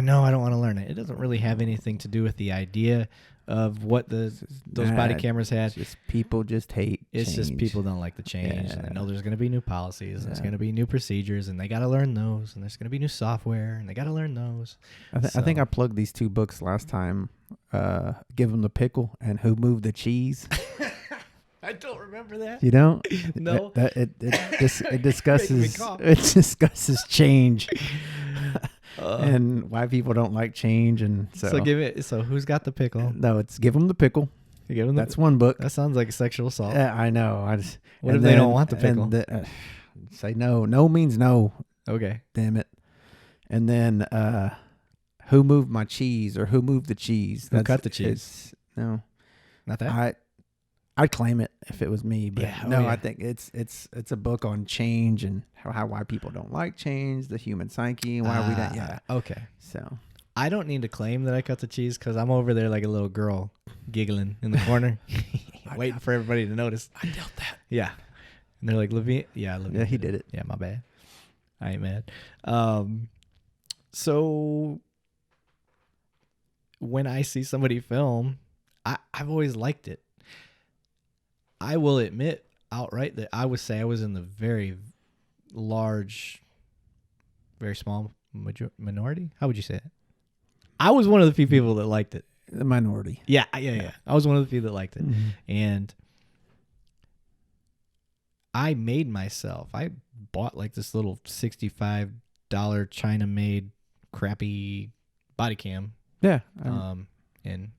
no, I don't want to learn it. It doesn't really have anything to do with the idea of what those body cameras had. It's just people just hate It's just change. people don't like the change. Yeah. And they know there's going to be new policies, and there's going to be new procedures, and they got to learn those, and there's going to be new software, and they got to learn those. I think I plugged these 2 books last time. Give them the pickle and Who Moved the Cheese. I don't remember that. You don't? No. It discusses cough. it discusses change and why people don't like change, and So who's got the pickle? No, it's Give them the pickle. You give them That's one book. That sounds like sexual assault. Yeah, I know. What if they don't want the pickle? Say no. No means no. Okay. Damn it. And then Who Moved My Cheese, or Who Moved the Cheese? Who cut the cheese? No, Not that. I'd claim it if it was me, but Yeah, no, I think it's a book on change and why people don't like change, the human psyche, why we don't. Yeah. Okay. So I don't need to claim that I cut the cheese because I'm over there like a little girl giggling in the corner, waiting for everybody to notice. I dealt that. Yeah. And they're like, Levine? Yeah, Levine. Yeah, he did it. Yeah, my bad. I ain't mad. So when I see somebody film, I've always liked it. I will admit outright that I would say I was in the very large, very small minority. How would you say it? I was one of the few people that liked it. The minority. Yeah. I was one of the few that liked it. Mm-hmm. And I made myself. I bought like this little $65 China-made crappy body cam. Yeah. And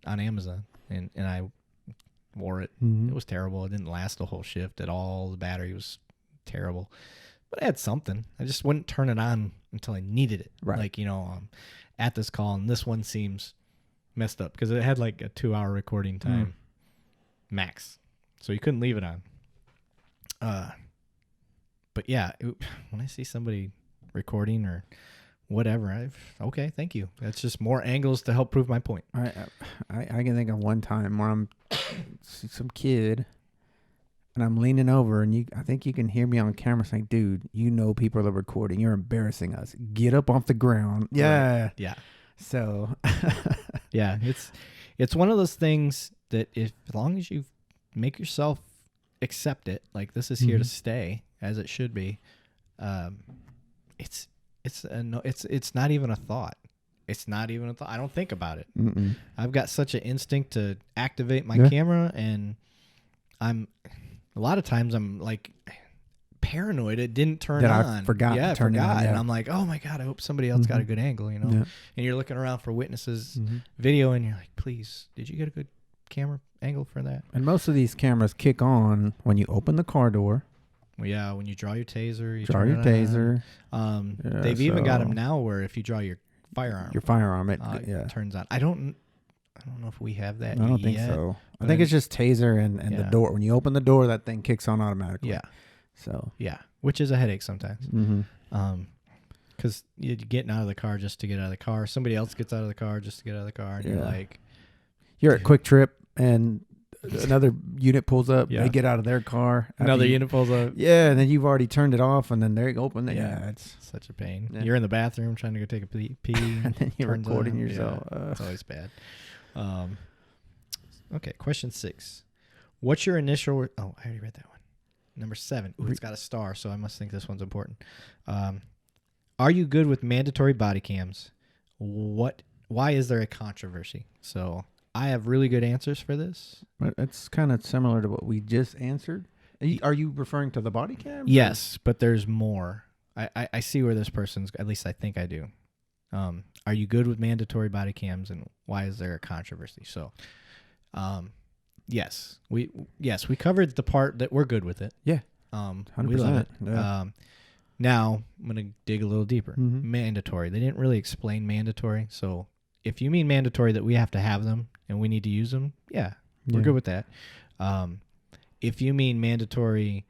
on Amazon, and I wore it. Mm-hmm. It was terrible. It didn't last the whole shift at all. The battery was terrible, but I had something. I just wouldn't turn it on until I needed it. Right. Like, at this call, and this one seems messed up because it had like a 2-hour recording time max, so you couldn't leave it on. But yeah, when I see somebody recording or whatever, okay, thank you. That's just more angles to help prove my point. I can think of one time where I'm some kid and I'm leaning over, and I think you can hear me on camera saying, "Dude, people are recording. You're embarrassing us. Get up off the ground." Yeah. Right. Yeah. So yeah, it's one of those things that as long as you make yourself accept it, like this is here to stay as it should be, it's not even a thought. It's not even a thought. I don't think about it. Mm-mm. I've got such an instinct to activate my camera, and a lot of times I'm like paranoid it didn't turn on. I forgot to turn it on. Yeah. And I'm like, oh my God, I hope somebody else got a good angle, Yeah. And you're looking around for witnesses video, and you're like, please, did you get a good camera angle for that? And most of these cameras kick on when you open the car door. Well, yeah, when you draw your taser, you Draw turn your it taser. on. They've even got them now where if you draw your firearm, it turns on. I don't know if we have that. I don't think so. I think it's just taser and the door. When you open the door, that thing kicks on automatically. Yeah. So yeah, which is a headache sometimes. Mm-hmm. Because you're getting out of the car just to get out of the car. Somebody else gets out of the car just to get out of the car, and you're like, you're at Quick Trip and another unit pulls up. Yeah. They get out of their car. Another unit pulls up. Yeah, and then you've already turned it off, and then they open it. Yeah, it's such a pain. Yeah. You're in the bathroom trying to go take a pee, and then you're recording on. yourself. Yeah, it's always bad. Okay, question 6. What's your initial? Oh, I already read that one. Number 7. Ooh, it's got a star, so I must think this one's important. Are you good with mandatory body cams? Why is there a controversy? So I have really good answers for this. But it's kind of similar to what we just answered. Are you referring to the body cam? Yes, but there's more. I see where this person's. At least I think I do. Are you good with mandatory body cams, and why is there a controversy? So, yes, we covered the part that we're good with it. Yeah. 100%. We love it. Yeah. Now I'm gonna dig a little deeper. Mm-hmm. Mandatory. They didn't really explain mandatory. So if you mean mandatory that we have to have them and we need to use them, we're good with that. If you mean mandatory,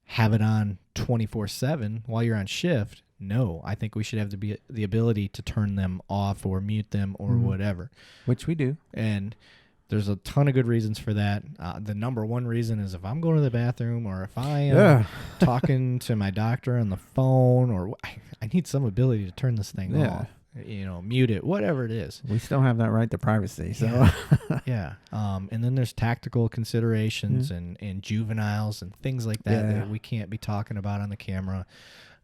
have it on 24/7 while you're on shift, no. I think we should have the ability to turn them off or mute them or whatever. Which we do. And there's a ton of good reasons for that. The number one reason is if I'm going to the bathroom or if I am talking to my doctor on the phone, or I need some ability to turn this thing off, mute it, whatever it is. We still have that right to privacy. So yeah. And then there's tactical considerations and juveniles and things like that that we can't be talking about on the camera.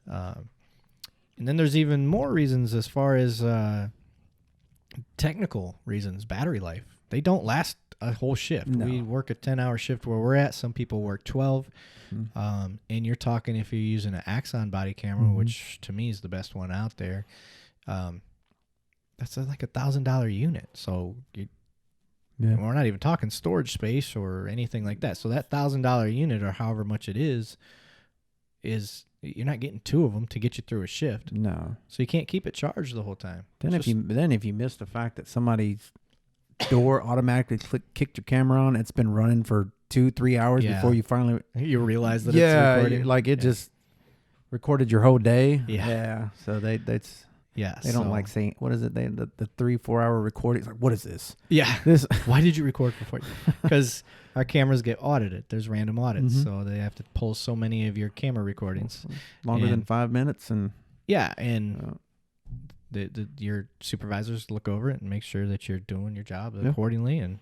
And then there's even more reasons as far as technical reasons, battery life. They don't last a whole shift. No. We work a 10-hour shift where we're at. Some people work 12. And you're talking if you're using an Axon body camera, which to me is the best one out there, that's like $1,000 unit. So we're not even talking storage space or anything like that. So that $1,000 unit or however much it is you're not getting two of them to get you through a shift. No. So you can't keep it charged the whole time. Then if you miss the fact that somebody's door automatically kicked your camera on, it's been running for 2-3 hours before you finally realize that it's recording. Like it just recorded your whole day. Yeah. So they don't like saying, what is it? The 3-4 hour recording. It's like, what is this? Yeah. Why did you record for 40? Because our cameras get audited. There's random audits, so they have to pull so many of your camera recordings longer than 5 minutes, and your supervisors look over it and make sure that you're doing your job accordingly. And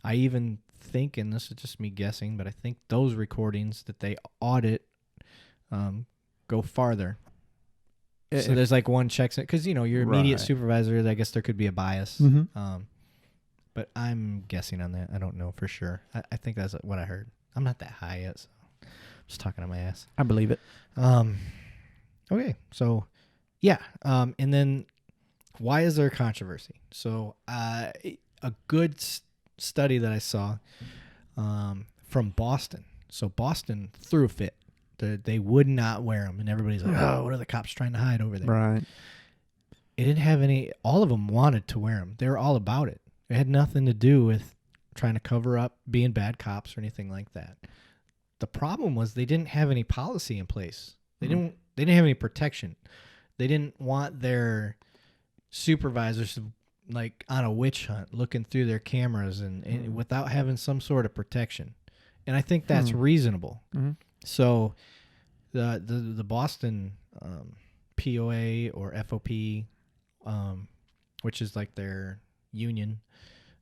I even think, and this is just me guessing, but I think those recordings that they audit go farther. So there's like one checks it because your immediate supervisor. I guess there could be a bias, but I'm guessing on that. I don't know for sure. I think that's what I heard. I'm not that high yet, so I'm just talking on my ass. I believe it. Okay, so yeah, and then why is there controversy? So a good study that I saw from Boston. So Boston threw a fit. They would not wear them, and everybody's like, "Oh, what are the cops trying to hide over there?" Right. It didn't have any. All of them wanted to wear them. They were all about it. It had nothing to do with trying to cover up being bad cops or anything like that. The problem was they didn't have any policy in place. They didn't have any protection. They didn't want their supervisors like on a witch hunt looking through their cameras and without having some sort of protection. And I think that's reasonable. So the Boston POA or FOP, which is like their union,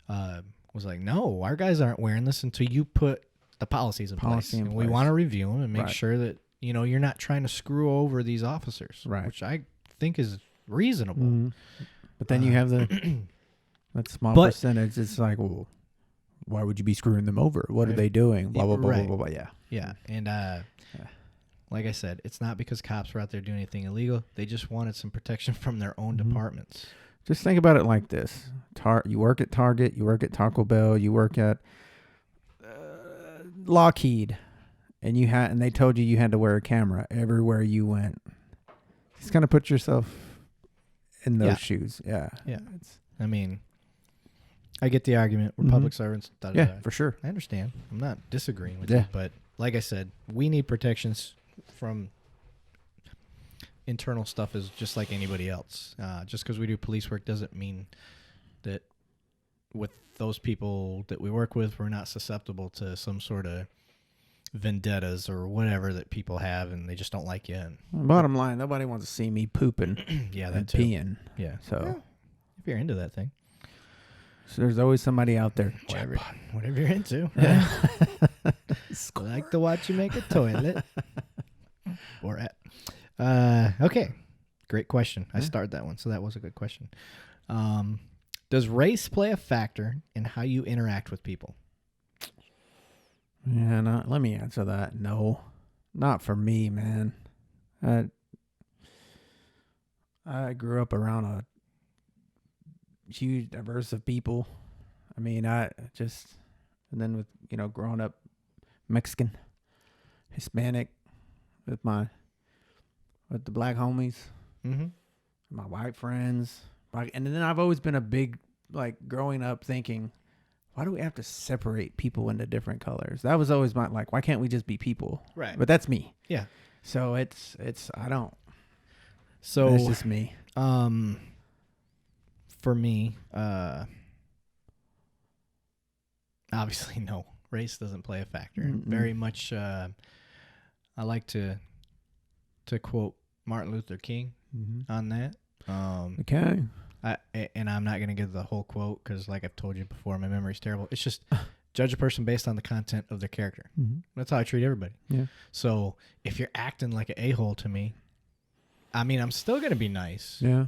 was like, no, our guys aren't wearing this until you put the policies in place. And we want to review them and make sure that you're not trying to screw over these officers, which I think is reasonable. But then you have that small percentage. It's like, well, why would you be screwing them over? What are they doing? Blah, blah, blah, blah, blah, blah. Yeah. Yeah. And like I said, it's not because cops were out there doing anything illegal. They just wanted some protection from their own departments. Just think about it like this. You work at Target, you work at Taco Bell, you work at Lockheed, and they told you had to wear a camera everywhere you went. Just kind of put yourself in those shoes. Yeah. Yeah. I mean, I get the argument. We're public servants. For sure. I understand. I'm not disagreeing with you, but like I said, we need protections from internal stuff is just like anybody else. Just because we do police work doesn't mean that with those people that we work with, we're not susceptible to some sort of vendettas or whatever that people have, and they just don't like you. And bottom line, nobody wants to see me pooping and peeing. Yeah. So if you're into that thing. So there's always somebody out there. Whatever you're into. I like to watch you make a toilet. Or okay. Great question. I started that one, so that was a good question. Does race play a factor in how you interact with people? Yeah, let me answer that. No, not for me, man. I grew up around a huge diverse of people. I mean, and then with, growing up Mexican, Hispanic, with the black homies, my white friends, and then I've always been a big, growing up thinking, why do we have to separate people into different colors? That was always my, why can't we just be people? Right. But that's me. Yeah. So it's I don't. So That's just me. For me, obviously no. Race doesn't play a factor. Very much I like to quote Martin Luther King on that. Okay. And I'm not going to give the whole quote because, like I've told you before, my memory's terrible. It's just judge a person based on the content of their character. That's how I treat everybody. Yeah. So if you're acting like an a-hole to me, I mean, I'm still going to be nice. Yeah.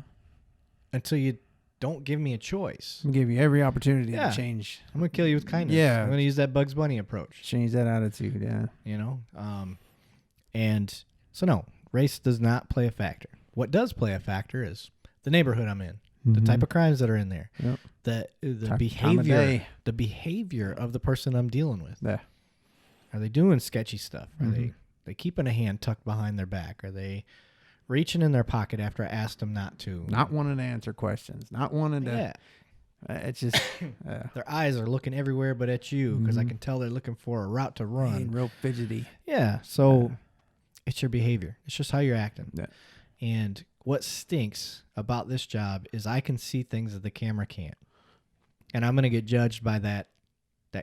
Until you don't give me a choice. I'm gonna give you every opportunity to change. I'm going to kill you with kindness. Yeah. I'm going to use that Bugs Bunny approach. Change that attitude. Yeah. You know? And so, no, race does not play a factor. What does play a factor is the neighborhood I'm in. The type of crimes that are in there, the behavior of the person I'm dealing with. Yeah. Are they doing sketchy stuff? Are they keeping a hand tucked behind their back? Are they reaching in their pocket after I asked them not to? Not wanting to answer questions. Not wanting to. Yeah. It's just their eyes are looking everywhere but at you because I can tell they're looking for a route to run. Being real fidgety. Yeah. So it's your behavior. It's just how you're acting. Yeah. And what stinks about this job is I can see things that the camera can't. And I'm going to get judged by that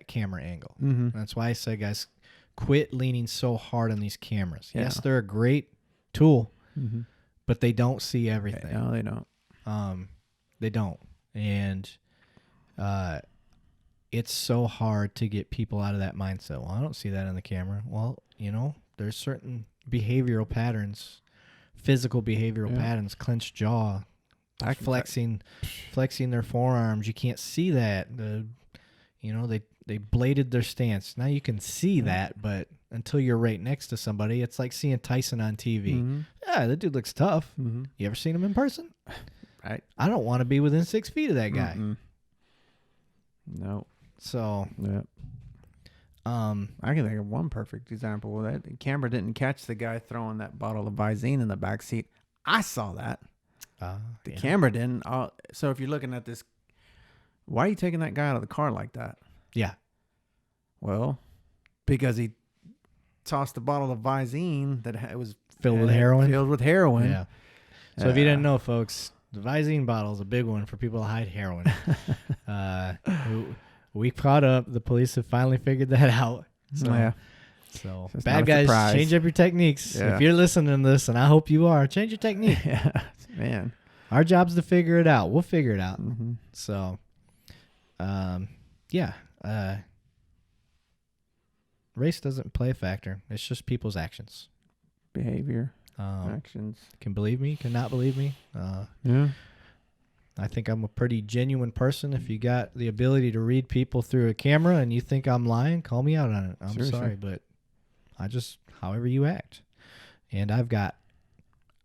camera angle. That's why I say, guys, quit leaning so hard on these cameras. Yeah. Yes, they're a great tool, but they don't see everything. No, they don't. They don't. And it's so hard to get people out of that mindset. Well, I don't see that on the camera. Well, you know, there's certain behavioral patterns, physical behavioral patterns, clenched jaw, flexing their forearms. You can't see that. They bladed their stance. Now you can see that, but until you're right next to somebody, it's like seeing Tyson on TV. Yeah, that dude looks tough. You ever seen him in person? Right. I don't want to be within 6 feet of that guy. No. So, yeah. I can think of one perfect example. That camera didn't catch the guy throwing that bottle of Visine in the back seat. I saw that. The camera didn't. So if you're looking at this, why are you taking that guy out of the car like that? Yeah. Well, because he tossed a bottle of Visine that was filled with heroin. Yeah. So if you didn't know, folks, the Visine bottle is a big one for people to hide heroin. We caught up. The police have finally figured that out. So bad guys, change up your techniques. Yeah. If you're listening to this, and I hope you are, change your technique. Man. Our job's to figure it out. We'll figure it out. So, race doesn't play a factor. It's just people's actions. Behavior. Actions. Can believe me, cannot believe me. Yeah. I think I'm a pretty genuine person. If you got the ability to read people through a camera and you think I'm lying, call me out on it. I'm sorry, but I just, however you act. And I've got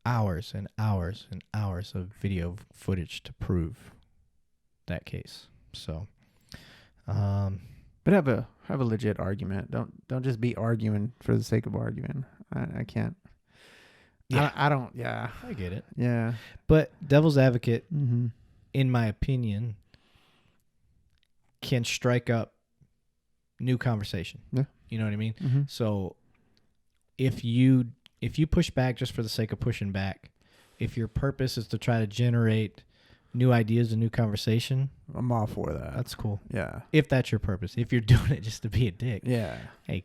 hours and hours and hours of video footage to prove that case. So, but have a legit argument. Don't just be arguing for the sake of arguing. I can't. Yeah. I don't. Yeah. I get it. Yeah. But devil's advocate, in my opinion, can strike up new conversation. Yeah. You know what I mean? So if you push back just for the sake of pushing back, if your purpose is to try to generate new ideas and new conversation, I'm all for that. That's cool. Yeah. If that's your purpose. If you're doing it just to be a dick. Yeah. Hey,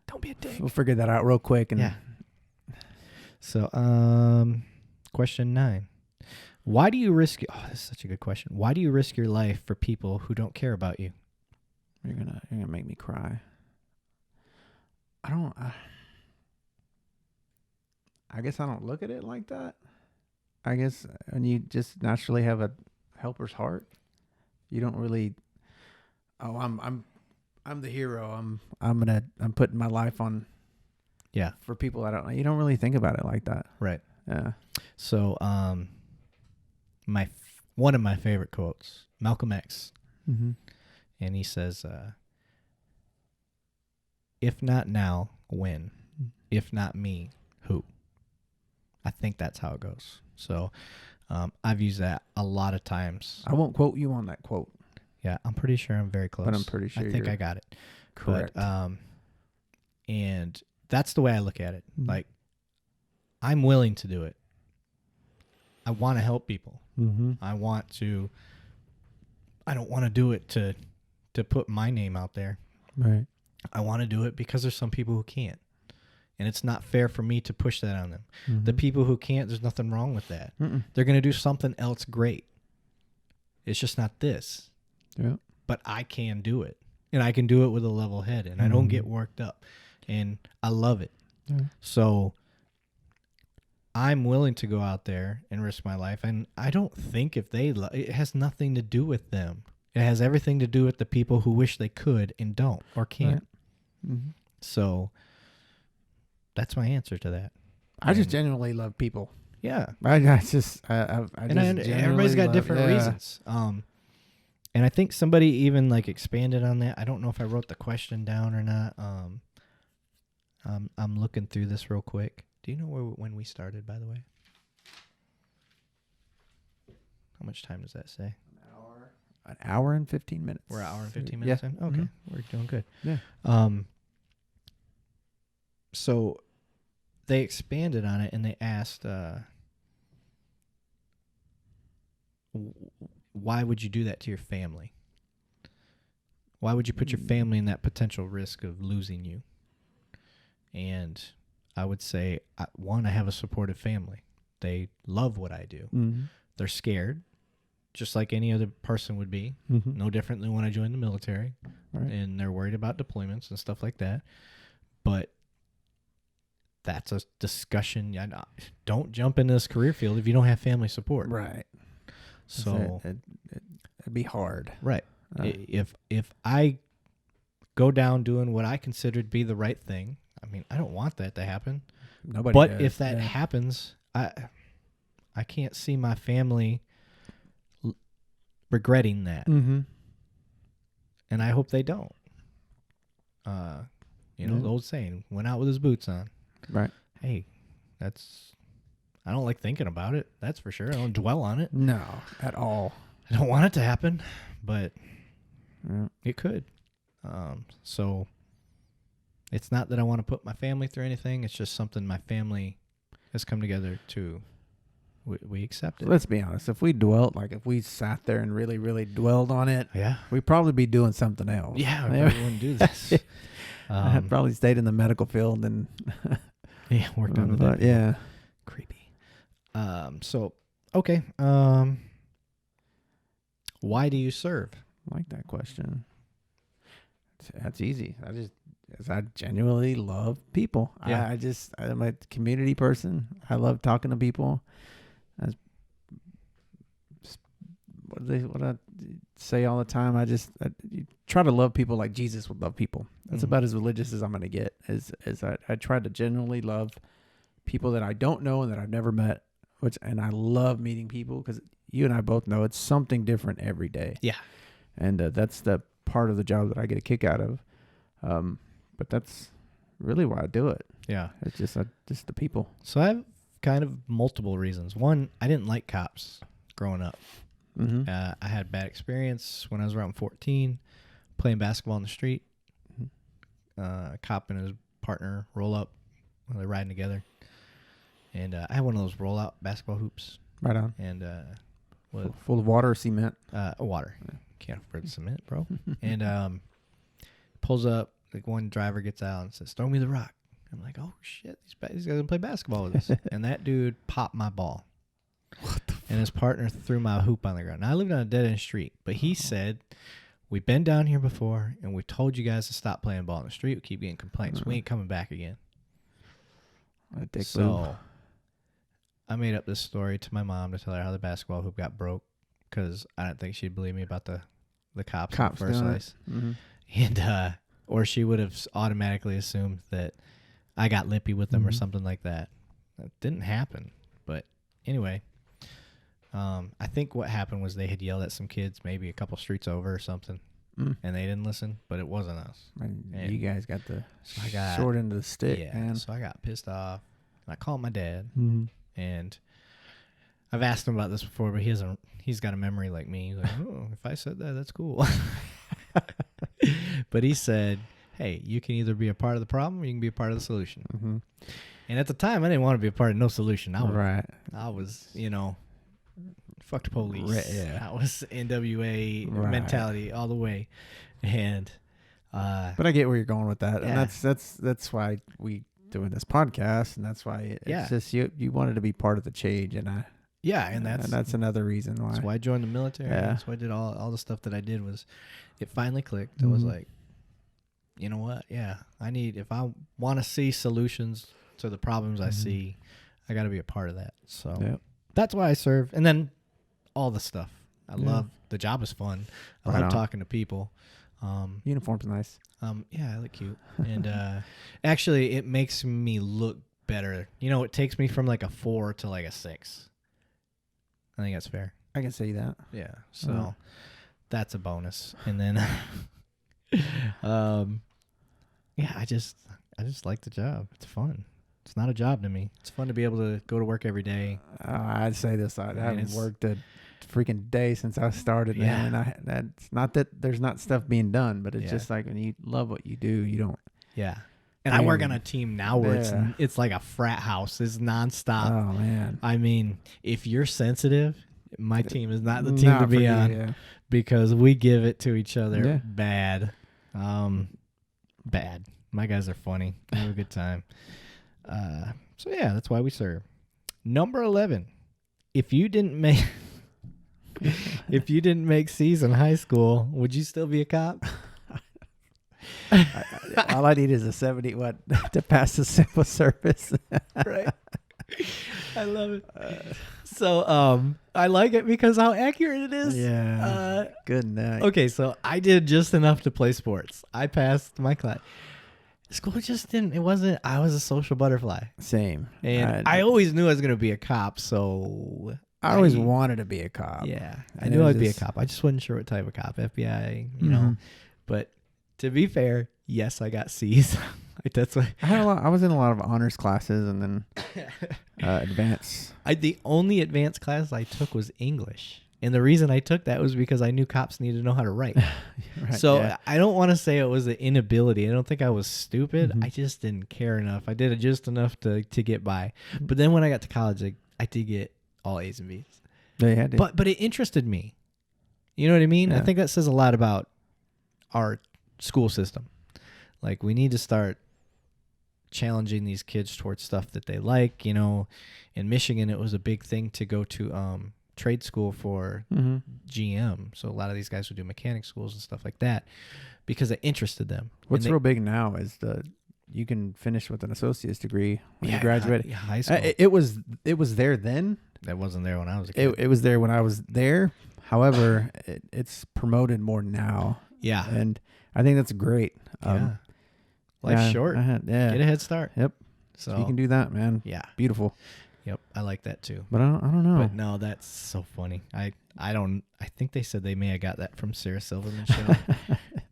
don't be a dick. We'll figure that out real quick. And yeah. So, question 9. Why do you risk... Oh, this is such a good question. Why do you risk your life for people who don't care about you? You're gonna make me cry. I guess I don't look at it like that. I guess when you just naturally have a helper's heart, you don't really. Oh, I'm the hero. I'm putting my life on. Yeah. For people you don't really think about it like that. Right. Yeah. So, one of my favorite quotes, Malcolm X, and he says, "If not now, when? If not me, who?" I think that's how it goes. So, I've used that a lot of times. I won't quote you on that quote. Yeah, I'm pretty sure I'm very close. But I'm pretty sure I think I got it. Correct. But, and that's the way I look at it. Like, I'm willing to do it. I want to help people. Mm-hmm. I don't want to do it to put my name out there. Right. I want to do it because there's some people who can't. And it's not fair for me to push that on them. Mm-hmm. The people who can't, there's nothing wrong with that. Mm-mm. They're going to do something else great. It's just not this. Yeah. But I can do it. And I can do it with a level head. And I don't get worked up. And I love it. Yeah. So I'm willing to go out there and risk my life. And I don't think if they it has nothing to do with them. It has everything to do with the people who wish they could and don't or can't. Right. Mm-hmm. So that's my answer to that. I just genuinely love people. Yeah. Everybody's got different reasons. And I think somebody even like expanded on that. I don't know if I wrote the question down or not. I'm looking through this real quick. Do you know when we started, by the way? How much time does that say? An hour and 15 minutes. We're an hour and 15 minutes in? Okay. Mm-hmm. We're doing good. Yeah. So they expanded on it and they asked, why would you do that to your family? Why would you put your family in that potential risk of losing you? And I would say, one, I have a supportive family. They love what I do. Mm-hmm. They're scared, just like any other person would be. Mm-hmm. No different than when I joined the military. Right. And they're worried about deployments and stuff like that. But that's a discussion. Don't jump into this career field if you don't have family support. Right. So it'd be hard. Right. If I go down doing what I consider to be the right thing, I mean, I don't want that to happen. Nobody But does. if that happens, I can't see my family regretting that. Mm-hmm. And I hope they don't. The old saying, went out with his boots on. Right. Hey, I don't like thinking about it. That's for sure. I don't dwell on it. No, at all. I don't want it to happen, but Yeah. it could. So it's not that I want to put my family through anything. It's just something my family has come together to. We accept it. Let's be honest. If we sat there and really, really dwelled on it, Yeah. we'd probably be doing something else. Yeah, I probably wouldn't do this. I'd probably stayed in the medical field and Yeah, worked on but that. yeah. Creepy. So okay. Why do you serve? I like that question. That's easy. I genuinely love people. Yeah. I'm a community person. I love talking to people. What I say all the time. You try to love people like Jesus would love people. That's about as religious as I'm going to get. I try to genuinely love people that I don't know and that I've never met. And I love meeting people because you and I both know it's something different every day. Yeah. And that's the part of the job that I get a kick out of. But that's really why I do it. Yeah. It's just the people. So I have kind of multiple reasons. One, I didn't like cops growing up. Mm-hmm. I had bad experience when I was around 14, playing basketball in the street. A cop and his partner roll up while they're riding together. And I had one of those roll-out basketball hoops. Right on. And Full of water or cement? Water. Can't afford the cement, bro. And pulls up. Like one driver gets out and says, "Throw me the rock." I'm like, "Oh shit, these guys gonna play basketball with us." And that dude popped my ball. And his partner threw my hoop on the ground. Now I lived on a dead end street, but he said, "We've been down here before, and we told you guys to stop playing ball in the street. We keep getting complaints. We ain't coming back again." So I made up this story to my mom to tell her how the basketball hoop got broke because I didn't think she'd believe me about the cops in the first place. Mm-hmm. And or she would have automatically assumed that I got lippy with them or something like that. That didn't happen. But anyway, I think what happened was they had yelled at some kids maybe a couple streets over or something, and they didn't listen, but it wasn't us. And you guys got the got short end of the stick, yeah, man. so I got pissed off. And I called my dad, Mm-hmm. and I've asked him about this before, but he's got a memory like me. He's like, "Oh, if I said that, that's cool." But he said, "Hey, you can either be a part of the problem or you can be a part of the solution." Mm-hmm. And at the time, I didn't want to be a part of no solution. Right. I was, fucked police. Right, yeah. That was NWA Right. mentality all the way. And But I get where you're going with that, Yeah. and that's why we doing this podcast, and that's why it's just you wanted to be part of the change, and that's another reason why. that's why I joined the military. Yeah. That's why I did all the stuff that I did. Was it finally clicked? It was Mhm. like, you know what? Yeah, if I want to see solutions to the problems I Mhm. see, I got to be a part of that. So Yep. that's why I serve. And then all the stuff. I Yeah. love the job is fun. I Right love on. talking to people. Uniform's nice. Yeah, I look cute. And actually, it makes me look better. You know, it takes me from like a 4 to like a 6. I think that's fair. I can see that. Yeah. So Uh. that's a bonus. And then, yeah, I just like the job. It's fun. It's not a job to me. It's fun to be able to go to work every day. I'd say this. I mean, haven't it's- worked a freaking day since I started. Yeah. Man, and that's not that there's not stuff being done, but it's Yeah. just like when you love what you do, you don't. Yeah. And I work on mean, a team now where yeah. it's like a frat house. It's nonstop. Oh man, I mean, if you're sensitive, my team is not the team to Not be for you, on yeah. because we give it to each other Yeah. bad. Bad. My guys are funny. We have a good time. So yeah, that's why we serve. Number 11. If you didn't make C's in high school, would you still be a cop? All I need is a 70 to pass the civil service. Right. I love it. So I like it because how accurate it is. Yeah. Good night. Okay, so I did just enough to play sports. I passed my class. School just didn't. It wasn't. I was a social butterfly, Same. and I always knew I was gonna be a cop. So I always wanted to be a cop. yeah, I And knew it was I'd be a just- cop. I just wasn't sure what type of cop. FBI, you know. Mhm. But to be fair, yes, I got C's. Like, that's what I was in a lot of honors classes and then advanced. the only advanced class I took was English. And the reason I took that was because I knew cops needed to know how to write. Right, So yeah. I don't want to say it was an inability. I don't think I was stupid. Mhm. I just didn't care enough. I did it just enough to get by. But then when I got to college, I did get all A's and B's. They had to. But it interested me. You know what I mean? I Yeah. think that says a lot about our school system. Like, we need to start challenging these kids towards stuff that they like. You know, in Michigan, it was a big thing to go to trade school for Mhm. GM. So a lot of these guys would do mechanic schools and stuff like that because it interested them. What's And real big now is you can finish with an associate's degree when you graduate. high school. It was there then. That wasn't there when I was a kid. It was there when I was there. However, it's promoted more now, yeah. and I think that's great. Yeah. Life's yeah, short. yeah. Get a head start. Yep. So You can do that, man. yeah. Beautiful. Yep. I like that too. But I don't know. But no, that's so funny. I think they said they may have got that from Sarah Silverman's show.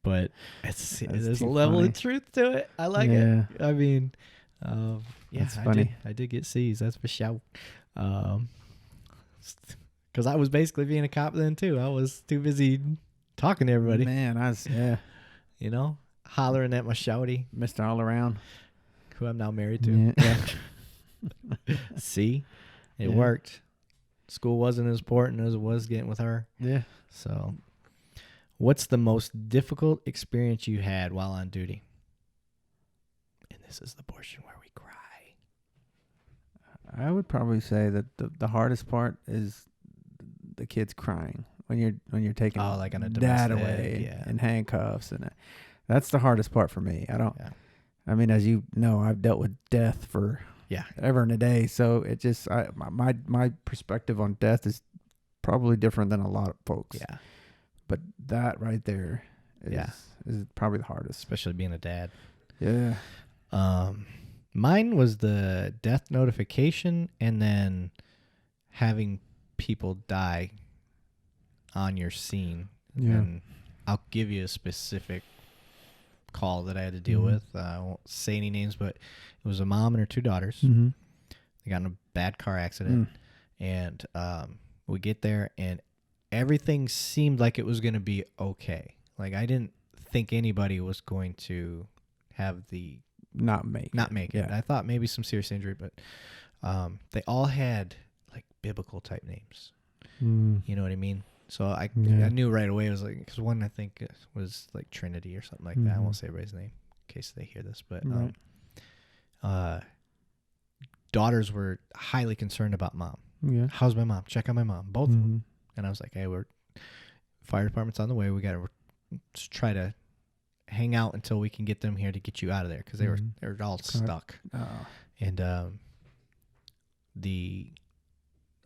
But there's a too level funny. of truth to it. I like Yeah. it. I mean, yeah, That's funny. I did get C's. That's for sure. Because I was basically being a cop then too. I was too busy talking to everybody, Man, I was you know, hollering at my shouty, Mr. All Around. who I'm now married to. Yeah. See, it Yeah. worked. School wasn't as important as it was getting with her. Yeah. So, what's the most difficult experience you had while on duty? And this is the portion where we cry. I would probably say that the hardest part is the kids crying when you're taking Oh, like on a dad domestic, away yeah. in handcuffs, and that's the hardest part for me. Yeah. I mean, as you know, I've dealt with death for Yeah. ever and a day, so it just my perspective on death is probably different than a lot of folks. Yeah. But that right there is Yeah. is probably the hardest. Especially being a dad. Yeah. Mine was the death notification and then having people die on your scene. Yeah. And I'll give you a specific call that I had to deal Mhm. with. I won't say any names, but it was a mom and her 2 daughters. Mm-hmm. They got in a bad car accident. And we get there and everything seemed like it was going to be okay. Like, I didn't think anybody was going to have the Not make it. Yeah. I thought maybe some serious injury, but they all had like biblical type names. You know what I mean? So I knew right away. It was like, because one I think it was like Trinity or something like that. I won't say everybody's name in case they hear this, but daughters were highly concerned about mom. Yeah. How's my mom? Check on my mom. Both of them. And I was like, hey, fire department's on the way. We got to try to hang out until we can get them here to get you out of there, because they were all stuck. And the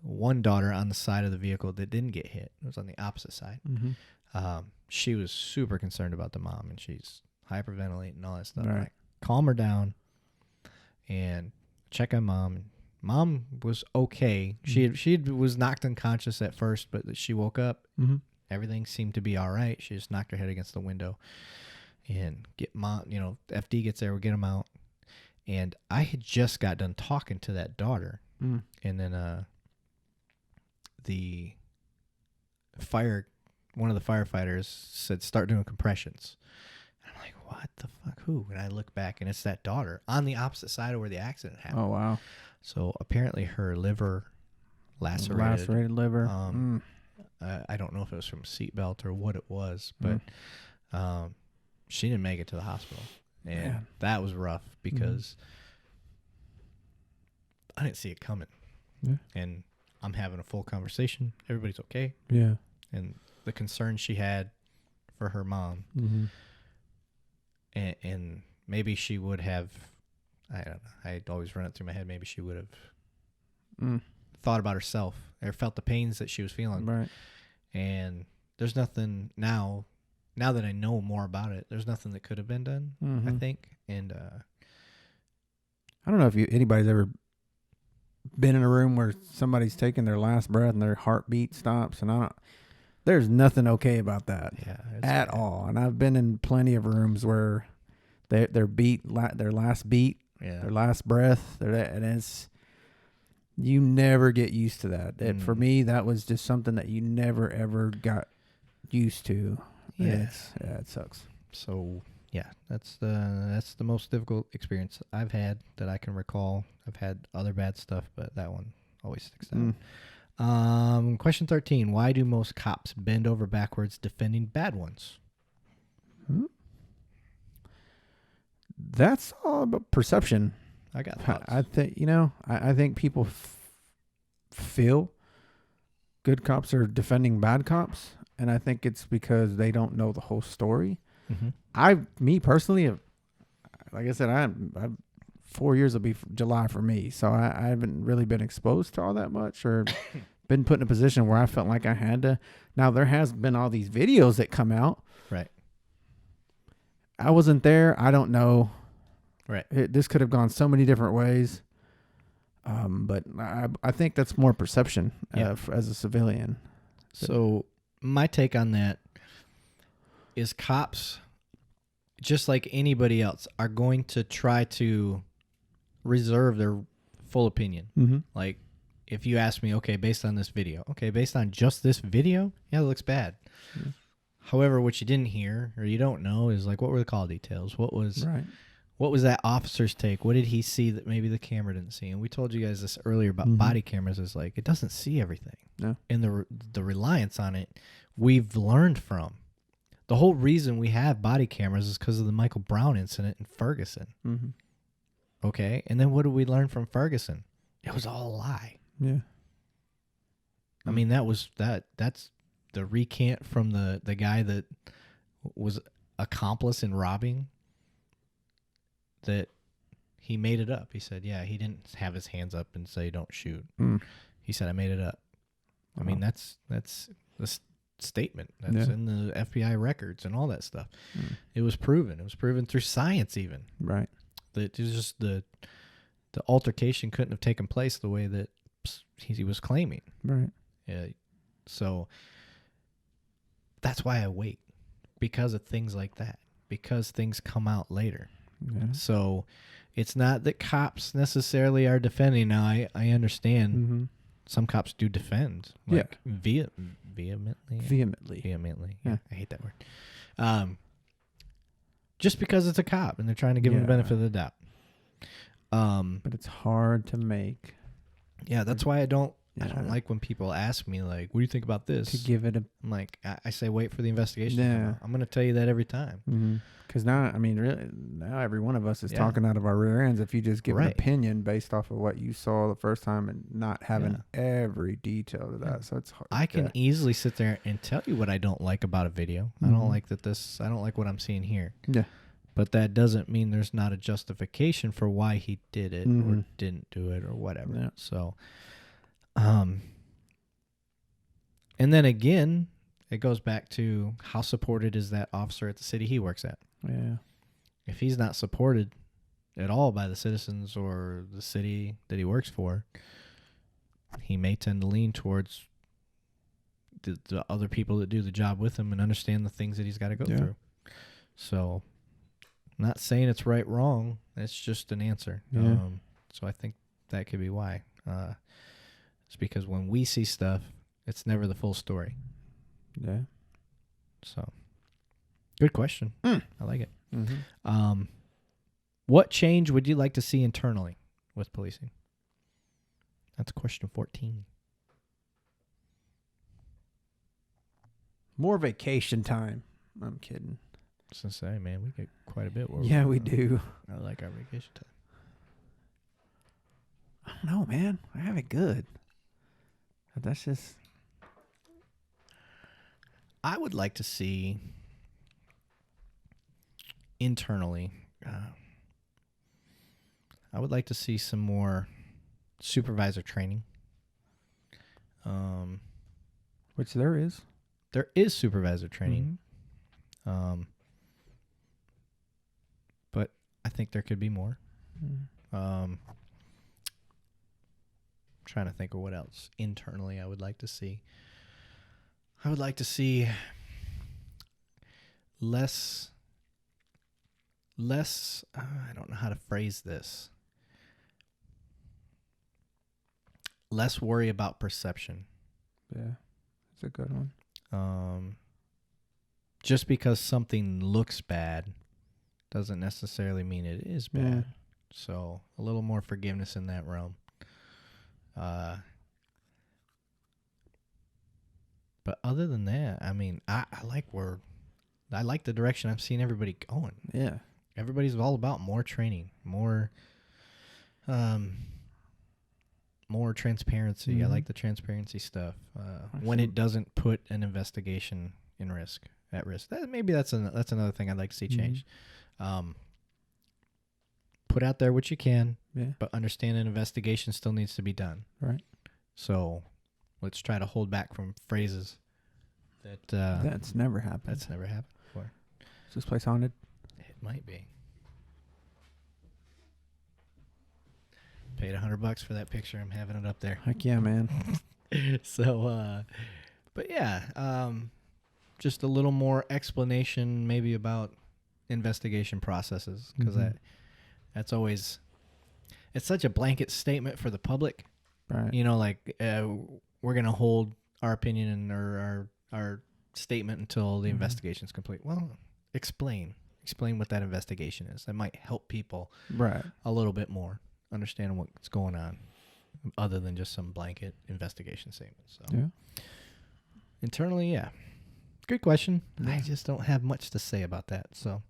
one daughter on the side of the vehicle that didn't get hit, it was on the opposite side. She was super concerned about the mom, and she's hyperventilating and all that stuff. Right. Like, calm her down and check on mom. Mom was okay. She was knocked unconscious at first, but she woke up. Everything seemed to be all right. She just knocked her head against the window. And get mom, FD gets there, we get him out. And I had just got done talking to that daughter. And then one of the firefighters said, start doing compressions. And I'm like, what the fuck? Who? And I look back, and it's that daughter on the opposite side of where the accident happened. Oh, wow. So apparently her liver lacerated. Lacerated liver. I don't know if it was from a seatbelt or what it was, but she didn't make it to the hospital. And that was rough, because I didn't see it coming. Yeah. And I'm having a full conversation. Everybody's okay. Yeah. And the concern she had for her mom. And maybe she would have, I don't know, I'd always run it through my head, maybe she would have thought about herself or felt the pains that she was feeling. Right. And there's nothing now that I know more about it, there's nothing that could have been done, I think. And I don't know if anybody's ever been in a room where somebody's taking their last breath and their heartbeat stops, and there's nothing okay about that at all. And I've been in plenty of rooms where their last beat, their last breath, and it's, you never get used to that. And for me, that was just something that you never ever got used to. Yeah, it sucks. So that's the most difficult experience I've had that I can recall. I've had other bad stuff, but that one always sticks out. Question 13: why do most cops bend over backwards defending bad ones? That's all about perception. I got thoughts. I think I think people feel good cops are defending bad cops. And I think it's because they don't know the whole story. Me personally, like I said, I 4 years will be July for me. So I haven't really been exposed to all that much, or been put in a position where I felt like I had to. Now, there has been all these videos that come out. Right. I wasn't there. I don't know. Right. This could have gone so many different ways. But I think that's more perception as a civilian. So my take on that is cops, just like anybody else, are going to try to reserve their full opinion. Like, if you ask me, okay, based on this video, based on just this video, it looks bad. However, what you didn't hear or you don't know is, like, what were the call details? What was that officer's take? What did he see that maybe the camera didn't see? And we told you guys this earlier about body cameras. Is like, it doesn't see everything. No. And the reliance on it, we've learned from. The whole reason we have body cameras is because of the Michael Brown incident in Ferguson. Okay? And then what did we learn from Ferguson? It was all a lie. Yeah. I mean, that's the recant from the guy that was accomplice in robbing, that he made it up. He said, he didn't have his hands up and say, don't shoot. He said, I made it up. I mean, that's the statement. That's in the FBI records and all that stuff. It was proven. It was proven through science even. Right. That it was just the altercation couldn't have taken place the way that he was claiming. Right. So that's why I wait, because of things like that, because things come out later. Yeah. So it's not that cops necessarily are defending. Now, I understand some cops do defend. Like vehemently. Yeah. I hate that word. Just because it's a cop and they're trying to give him the benefit of the doubt. But it's hard to make. Yeah, that's why I don't I don't like when people ask me, like, what do you think about this? To give it a... I'm like, I say, wait for the investigation to come out. I'm going to tell you that every time. Because now, I mean, really, now every one of us is talking out of our rear ends. If you just give an opinion based off of what you saw the first time and not having every detail to that. So it's hard. I can easily sit there and tell you what I don't like about a video. I don't like I don't like what I'm seeing here. Yeah. But that doesn't mean there's not a justification for why he did it or didn't do it or whatever. Yeah. So, and then again, it goes back to how supported is that officer at the city he works at? Yeah. If he's not supported at all by the citizens or the city that he works for, he may tend to lean towards the other people that do the job with him and understand the things that he's got to go through. So, I'm not saying it's right, wrong. It's just an answer. Yeah. So I think that could be why. It's because when we see stuff, it's never the full story. Yeah. So, good question. I like it. What change would you like to see internally with policing? That's question 14. More vacation time. I'm kidding. Just to say, man, we get quite a bit. Yeah, we do. I like our vacation time. I don't know, man. I have it good. But that's just... I would like to see internally, I would like to see some more supervisor training. Which there is. There is supervisor training. But I think there could be more. Trying to think of what else internally I would like to see. I would like to see less I don't know how to phrase this. Less worry about perception. Yeah, that's a good one. Just because something looks bad doesn't necessarily mean it is bad. Yeah. So a little more forgiveness in that realm. But other than that, I mean, I like the direction I'm seeing everybody going. Yeah. Everybody's all about more training, more transparency. I like the transparency stuff. When it doesn't put an investigation at risk. That's another thing I'd like to see changed. Put out there what you can, but understand an investigation still needs to be done. Right. So let's try to hold back from phrases that's never happened. That's never happened before. Is this place haunted? It might be. Paid $100 for that picture. I'm having it up there. Heck yeah, man. So, but yeah, just a little more explanation maybe about investigation processes, because that's always, it's such a blanket statement for the public. Right. You know, like we're going to hold our opinion and our statement until the investigation's complete. Well, explain what that investigation is. That might help people a little bit more understand what's going on, other than just some blanket investigation statement. So internally, yeah, good question. Yeah. I just don't have much to say about that. So,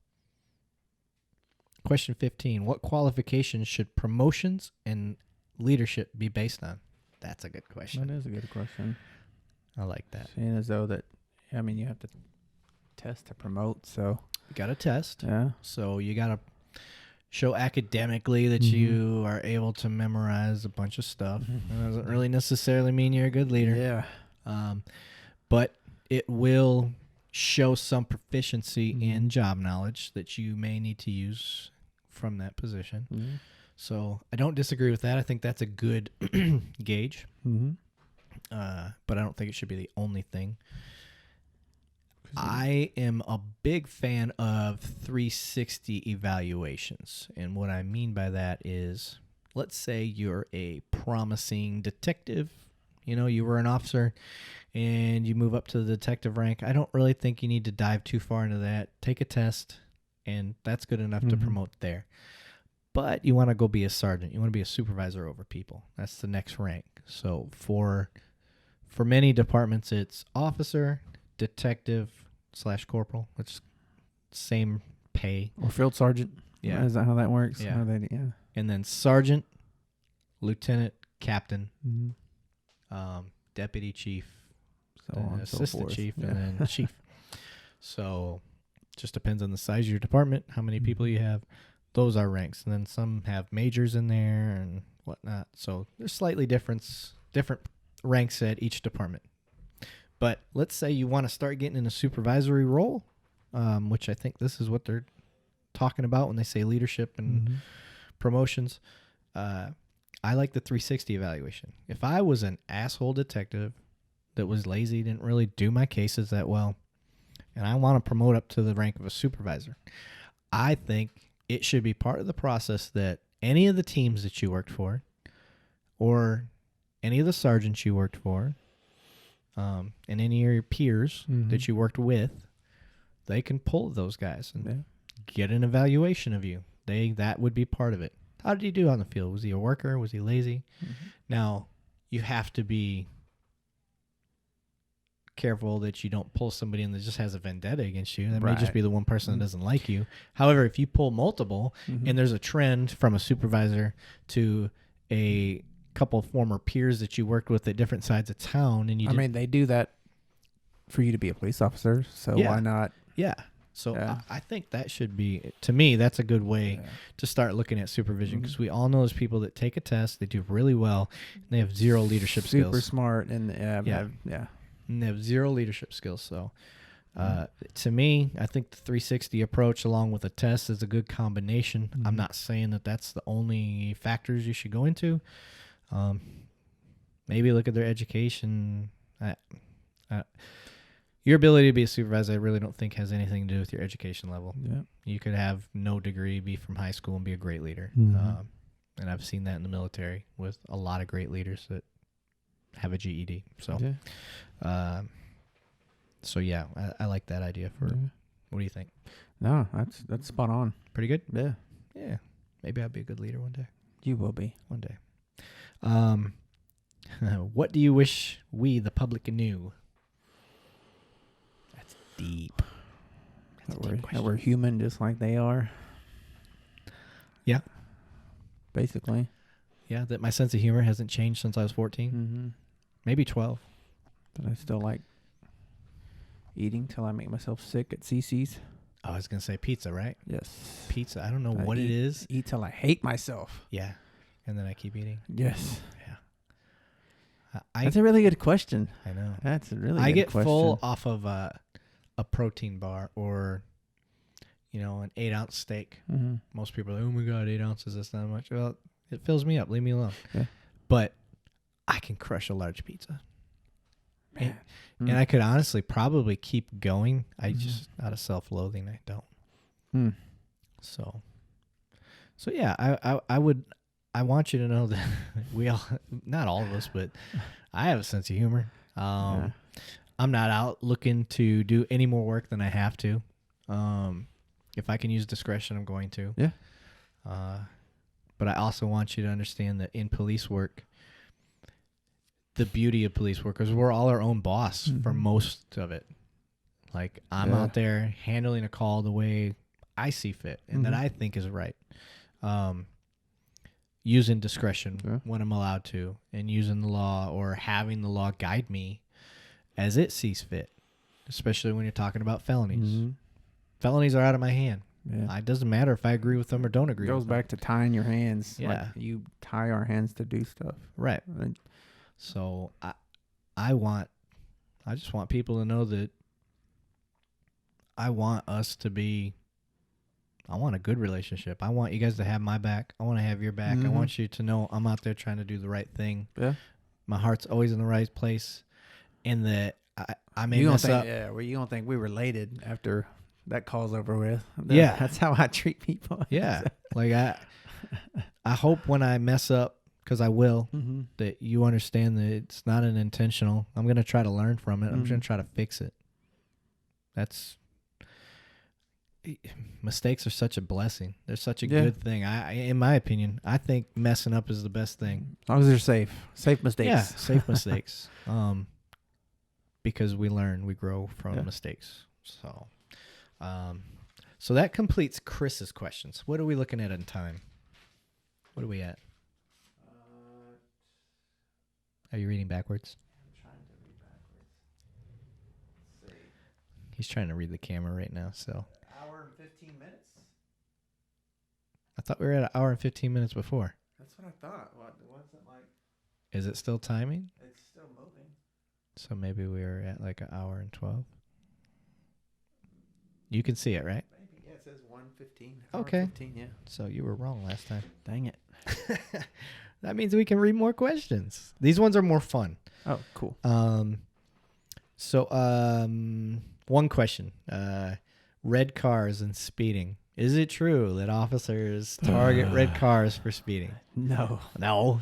question 15: what qualifications should promotions and leadership be based on? That's a good question. That is a good question. I like that. Seeing as though that, I mean, you have to test to promote, so you got to test. Yeah. So you got to show academically that you are able to memorize a bunch of stuff. That doesn't really necessarily mean you're a good leader. Yeah. But it will show some proficiency in job knowledge that you may need to use from that position. So I don't disagree with that. I think that's a good gauge. But I don't think it should be the only thing. I am a big fan of 360 evaluations. And what I mean by that is, let's say you're a promising detective. You know, you were an officer and you move up to the detective rank. I don't really think you need to dive too far into that. Take a test, and that's good enough to promote there. but you want to go be a sergeant. You want to be a supervisor over people. That's the next rank. So for many departments, it's officer, detective / corporal. It's same pay. Or field sergeant. Yeah. Is that how that works? Yeah. How they, yeah. And then sergeant, lieutenant, captain, Mm-hmm. deputy chief, So on and so assistant forth. chief, Yeah. and then chief. So just depends on the size of your department, how many people you have. Those are ranks. And then some have majors in there and whatnot. So there's slightly different ranks at each department. But let's say you want to start getting in a supervisory role, which I think this is what they're talking about when they say leadership and promotions. I like the 360 evaluation. If I was an asshole detective that was lazy, didn't really do my cases that well, and I want to promote up to the rank of a supervisor, I think it should be part of the process that any of the teams that you worked for or any of the sergeants you worked for and any of your peers that you worked with, they can pull those guys and get an evaluation of you. That would be part of it. How did he do on the field? Was he a worker? Was he lazy? Now, you have to be careful that you don't pull somebody in that just has a vendetta against you. That may just be the one person that doesn't like you. However, if you pull multiple and there's a trend from a supervisor to a couple of former peers that you worked with at different sides of town, and you they do that for you to be a police officer, so why not? Yeah. So I think that should be, to me, that's a good way to start looking at supervision, because we all know those people that take a test, they do really well, and they have zero leadership skills. Super smart, and And they have zero leadership skills. So to me, I think the 360 approach along with a test is a good combination. I'm not saying that that's the only factors you should go into. Maybe look at their education. Your ability to be a supervisor, I really don't think has anything to do with your education level. Yeah. You could have no degree, be from high school, and be a great leader. And I've seen that in the military with a lot of great leaders that have a GED. So, I like that idea for. What do you think? No, that's spot on. Pretty good. Yeah. Yeah. Maybe I'll be a good leader one day. You will be one day. What do you wish we, the public, knew? That's deep. That we're human just like they are. Yeah. Basically. Yeah, that my sense of humor hasn't changed since I was 14. Maybe 12. But I still like eating till I make myself sick at CC's. I was going to say pizza, right? Yes. Pizza. I don't know what it is. Eat till I hate myself. Yeah. And then I keep eating. Yes. Yeah. That's a really good question. I know. That's a really good question. I get full off of a protein bar or, an 8-ounce steak. Most people are like, oh my God, 8 ounces, that's not much. Well, it fills me up. Leave me alone. Yeah. But I can crush a large pizza. And I could honestly probably keep going. I just, out of self-loathing, I don't. So yeah, I want you to know that we all, not all of us, but I have a sense of humor. I'm not out looking to do any more work than I have to. If I can use discretion, I'm going to. Yeah. But I also want you to understand that in police work, the beauty of police work is we're all our own boss for most of it. Like, I'm out there handling a call the way I see fit and that I think is right. Using discretion when I'm allowed to, and using the law or having the law guide me as it sees fit, especially when you're talking about felonies. Felonies are out of my hand. Yeah. It doesn't matter if I agree with them or don't agree with them. It goes back to tying your hands. Yeah. Like you tie our hands to do stuff. Right. So I just want people to know that I want a good relationship. I want you guys to have my back. I want to have your back. I want you to know I'm out there trying to do the right thing. Yeah. My heart's always in the right place. And that I may mess up. Yeah, well, you don't think we're related after that call's over with. Yeah. That's how I treat people. Yeah. Like I hope when I mess up, because I will, that you understand that it's not an intentional. I'm going to try to learn from it. I'm going to try to fix it. mistakes are such a blessing. They're such a Yeah. good thing. In my opinion, I think messing up is the best thing. As long as they're safe. Safe mistakes. Yeah, safe mistakes. Because we learn, we grow from mistakes. So, so that completes Chris's questions. What are we looking at in time? What are we at? Are you reading backwards? I'm trying to read backwards. Let's see. He's trying to read the camera right now. So Hour and 15 minutes? I thought we were at an hour and 15 minutes before. That's what I thought. What's it like? Is it still timing? It's still moving. So maybe we were at like an hour and 12. You can see it, right? Maybe. Yeah, it says 1:15. Okay. 15, yeah. So So you were wrong last time. dang it. That means we can read more questions. These ones are more fun. Oh, cool. One question. Red cars and speeding. Is it true that officers target red cars for speeding? No. No.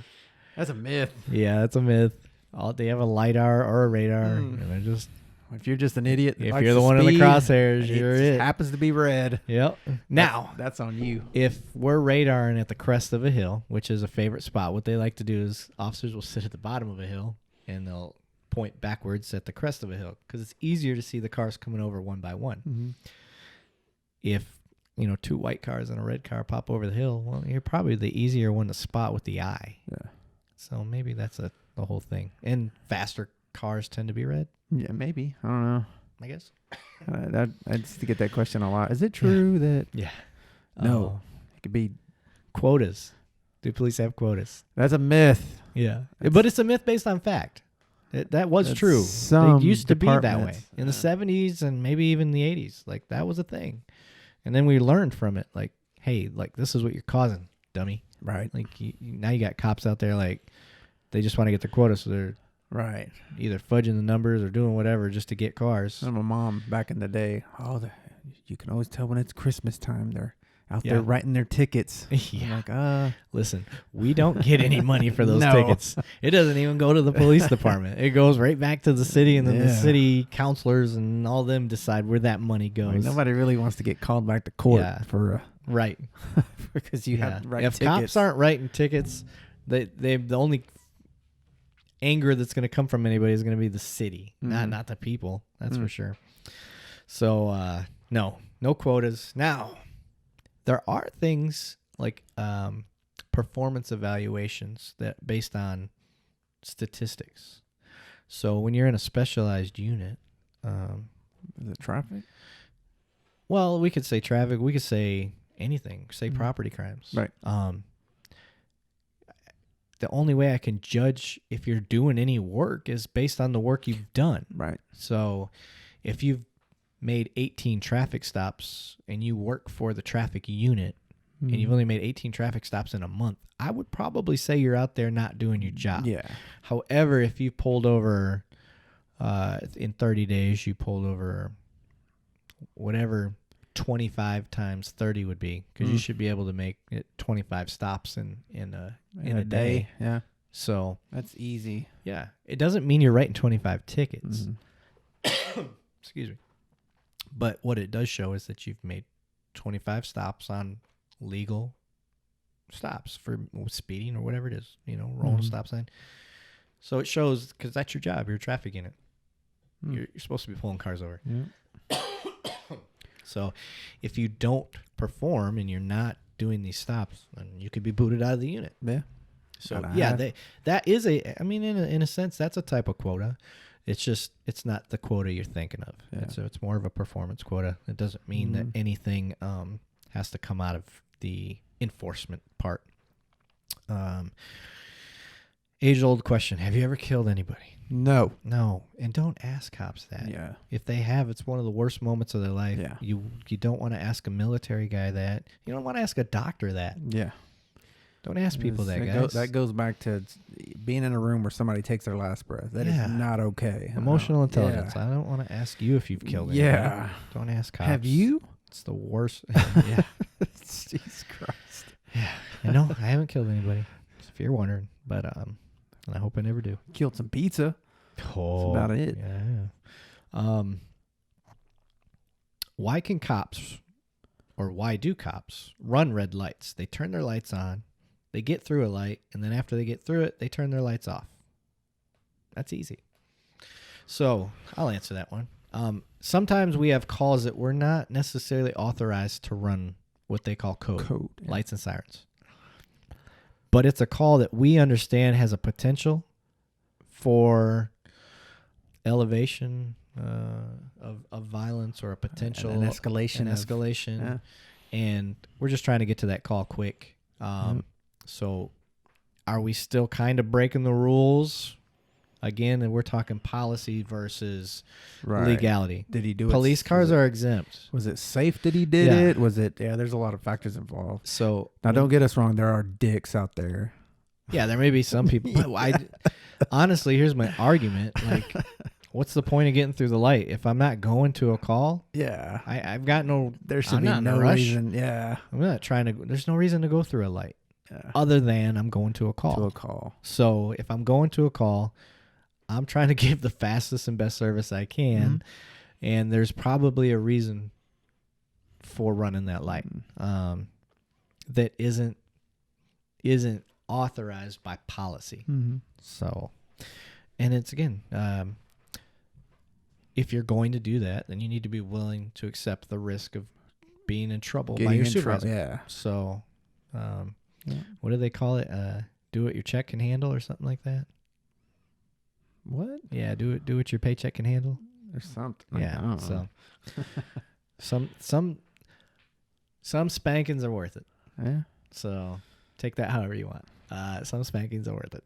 That's a myth. Yeah, that's a myth. They have a LiDAR or a radar. And they're just, If you're just an idiot, that if likes you're the to one in the speed, crosshairs, and you're it it. happens to be red. Yep. Now, That's on you. if we're radaring at the crest of a hill, which is a favorite spot, what they like to do is officers will sit at the bottom of a hill and they'll point backwards at the crest of a hill because it's easier to see the cars coming over one by one. Mm-hmm. If, two white cars and a red car pop over the hill, well, you're probably the easier one to spot with the eye. Yeah. So maybe that's the whole thing. And faster cars tend to be red, Yeah, maybe. I don't know. I guess. I used to get that question a lot. Is it true that Yeah. No. it could be? Quotas. Do police have quotas? That's a myth. Yeah. But it's a myth based on fact. That was That's true. some It used to be that way departments. in the 70s and maybe even the 80s. Like, that was a thing. And then we learned from it, like, hey, like, this is what you're causing, dummy. Right. Like, now you got cops out there, like, they just want to get their quota, so they're Right. either fudging the numbers or doing whatever just to get cars. And my mom back in the day, you can always tell when it's Christmas time. They're out Yeah. there writing their tickets. Yeah. I'm like, Listen, we don't get any money for those No. tickets. It doesn't even go to the police department. It goes right back to the city, and then the Yeah. city counselors and all them decide where that money goes. like, nobody really wants to get called back to court Yeah. for Right. because you have to write If tickets. cops aren't writing tickets, the only anger that's going to come from anybody is going to be the city, Mhm. not the people. That's for sure. So no quotas. Now, there are things like performance evaluations that based on statistics. So when you're in a specialized unit, Is it traffic? well, we could say traffic. We could say anything. Say Mhm. property crimes. Right. The only way I can judge if you're doing any work is based on the work you've done. Right. So if you've made 18 traffic stops and you work for the traffic unit and you've only made 18 traffic stops in a month, I would probably say you're out there not doing your job. Yeah. However, if you pulled over in 30 days, you pulled over whatever 25 times 30 would be, because you should be able to make it 25 stops in a day. Yeah. So That's easy. yeah, it doesn't mean you're writing 25 tickets. Mhm. Excuse me. But what it does show is that you've made 25 stops on legal stops for speeding or whatever it is, rolling a Mhm. stop sign. So it shows, because that's your job. You're a traffic unit. Mm. You're supposed to be pulling cars over. Yeah. So if you don't perform and you're not doing these stops, then you could be booted out of the unit. Yeah. So Gotta yeah, have- that is in a sense, that's a type of quota. It's just, it's not the quota you're thinking of. Yeah. It's more of a performance quota. It doesn't mean that anything has to come out of the enforcement part. Age-old question: have you ever killed anybody? No. No, and don't ask cops that. Yeah. If they have, it's one of the worst moments of their life. Yeah. You don't want to ask a military guy that. You don't want to ask a doctor that. Yeah. Don't ask people that, guys. That goes back to being in a room where somebody takes their last breath. That is Yeah. not okay. Emotional Oh, intelligence. yeah. I don't want to ask you if you've killed anybody. Yeah. Don't ask cops. Have you? It's the worst. Yeah. Jesus Christ. Yeah. I know. I haven't killed anybody. If you're wondering, but and I hope I never do. Killed some pizza. Oh, about it. Yeah. Why can cops or why do cops run red lights? They turn their lights on, they get through a light, and then after they get through it, they turn their lights off. That's easy. So I'll answer that one. Sometimes we have calls that we're not necessarily authorized to run what they call code, yeah. lights and sirens. But it's a call that we understand has a potential for elevation of violence or a potential an escalation. Yeah. And we're just trying to get to that call quick. So are we still kind of breaking the rules? Again, and we're talking policy versus legality. Did he do Police cars are exempt. Was it safe that he did it? Was it? Yeah, there's a lot of factors involved. So now, don't get us wrong. There are dicks out there. Yeah, there may be some people. But honestly, here's my argument. Like, what's the point of getting through the light if I'm not going to a call? Yeah, I've got no. There should be no reason. Yeah, I'm not trying to. There's no reason to go through a light, other than I'm going to a call. So if I'm going to a call, I'm trying to give the fastest and best service I can, and there's probably a reason for running that light that isn't authorized by policy. So, and it's again, if you're going to do that, then you need to be willing to accept the risk of being in trouble by your supervisor. Yeah. So, what do they call it? Do what your check can handle, or something like that. What? Yeah, do what your paycheck can handle. There's something. Yeah. So some spankings are worth it. Yeah. So take that however you want. Some spankings are worth it.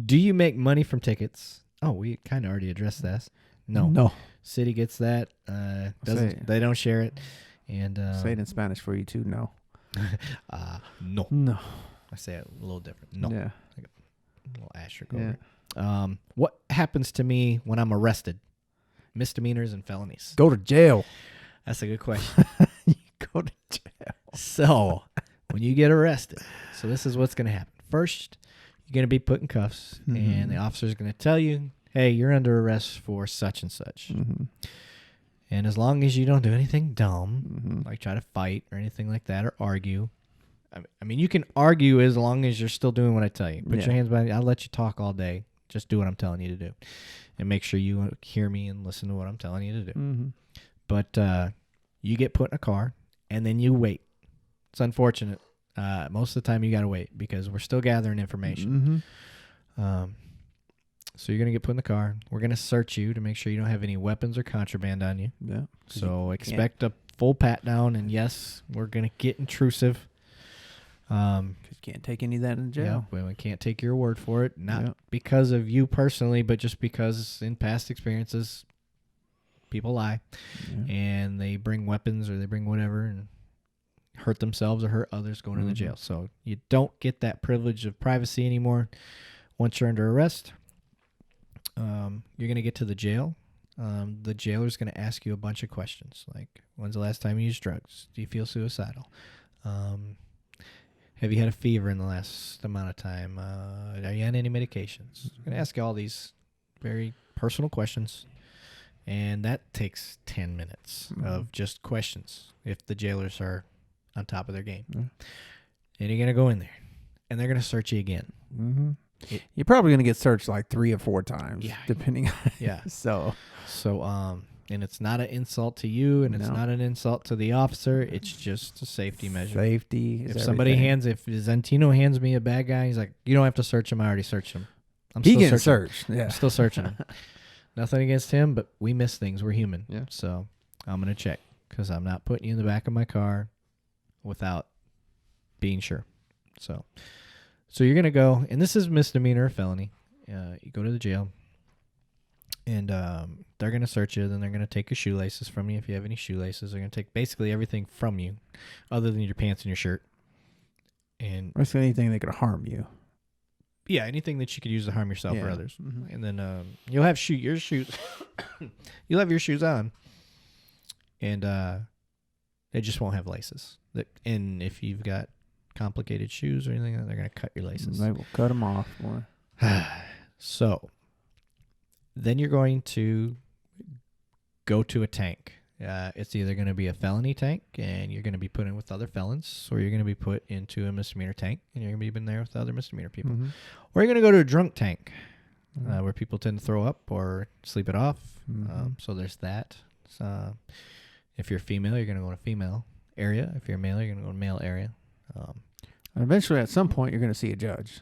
Do you make money from tickets? Oh, we kind of already addressed this. No. City gets that. They don't share it. And say it in Spanish for you too. No. No. I say it a little different. No. Yeah. Like a little asterisk over it. What happens to me when I'm arrested? Misdemeanors and felonies. Go to jail. That's a good question. You go to jail. So, when you get arrested, so this is what's going to happen. First, you're going to be put in cuffs, and the officer's going to tell you, hey, you're under arrest for such and such. And as long as you don't do anything dumb, like try to fight or anything like that or argue. I mean, you can argue as long as you're still doing what I tell you. Put your hands behind you. I'll let you talk all day. Just do what I'm telling you to do. And make sure you hear me and listen to what I'm telling you to do. But you get put in a car, and then you wait. It's unfortunate. Most of the time you got to wait because we're still gathering information. So you're going to get put in the car. We're going to search you to make sure you don't have any weapons or contraband on you. Yeah. So expect a full pat down, and yes, we're going to get intrusive. Because you can't take any of that in jail. Yeah, we can't take your word for it. Not because of you personally, but just because in past experiences, people lie. And they bring weapons or they bring whatever and hurt themselves or hurt others going to the jail. So you don't get that privilege of privacy anymore once you're under arrest. You're going to get to the jail. The jailer's going to ask you a bunch of questions, like, when's the last time you used drugs? Do you feel suicidal? Have you had a fever in the last amount of time? Are you on any medications? I'm going to ask you all these very personal questions, and that takes 10 minutes of just questions if the jailers are on top of their game. And you're going to go in there, and they're going to search you again. You're probably going to get searched like 3 or 4 times, depending on So, and it's not an insult to you, and it's not an insult to the officer. It's just a safety measure. Safety. If Zentino hands me a bad guy, he's like, you don't have to search him. I already searched him. He getting searched. Yeah. I'm still searching him. Nothing against him, but we miss things. We're human. Yeah. So I'm going to check because I'm not putting you in the back of my car without being sure. So you're going to go, and this is misdemeanor or felony. You go to the jail. And they're going to search you. Then they're going to take your shoelaces from you if you have any shoelaces. They're going to take basically everything from you other than your pants and your shirt. And basically anything that could harm you. Yeah, anything that you could use to harm yourself or others. And then you'll have your shoes. You'll have your shoes on. And they just won't have laces. And if you've got complicated shoes or anything, they're going to cut your laces. They will cut them off, boy. So then you're going to go to a tank. It's either going to be a felony tank, and you're going to be put in with other felons, or you're going to be put into a misdemeanor tank, and you're going to be in there with other misdemeanor people. Mm-hmm. Or you're going to go to a drunk tank, Mm-hmm. where people tend to throw up or sleep it off. Mm-hmm. So there's that. If you're female, you're going to go to a female area. If you're male, you're going to go to a male area. And eventually, at some point, you're going to see a judge.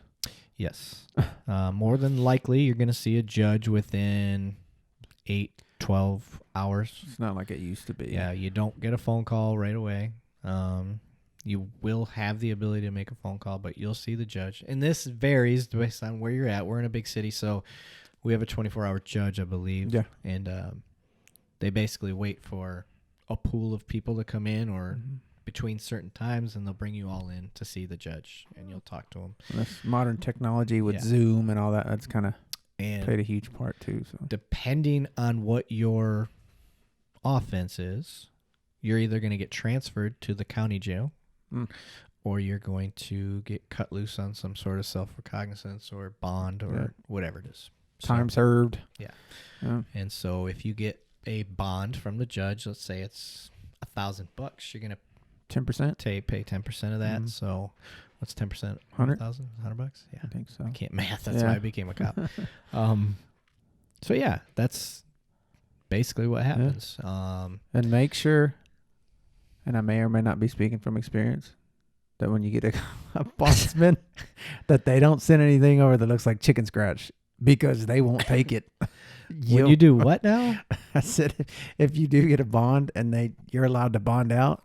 Yes. More than likely, you're going to see a judge within 8-12 hours. It's not like it used to be. Yeah, you don't get a phone call right away. You will have the ability to make a phone call, but you'll see the judge. And this varies based on where you're at. We're in a big city, so we have a 24-hour judge, I believe. Yeah. And they basically wait for a pool of people to come in or between certain times, and they'll bring you all in to see the judge, and you'll talk to them. And this modern technology with Yeah. Zoom and all that, that's kind of And played a huge part too. So depending on what your offense is, you're either going to get transferred to the county jail or you're going to get cut loose on some sort of self-recognizance or bond or whatever it is. time served. Yeah. And so if you get a bond from the judge, let's say it's $1,000, you're going to 10%. pay 10% of that. Mhm. So what's 10%? 100. $100? Yeah. I think so. I can't math. That's Yeah. why I became a cop. So yeah, that's basically what happens. And make sure, and I may or may not be speaking from experience, that when you get a bondsman, that they don't send anything over that looks like chicken scratch, because they won't take it. When you do what now? I said, if you do get a bond and you're allowed to bond out,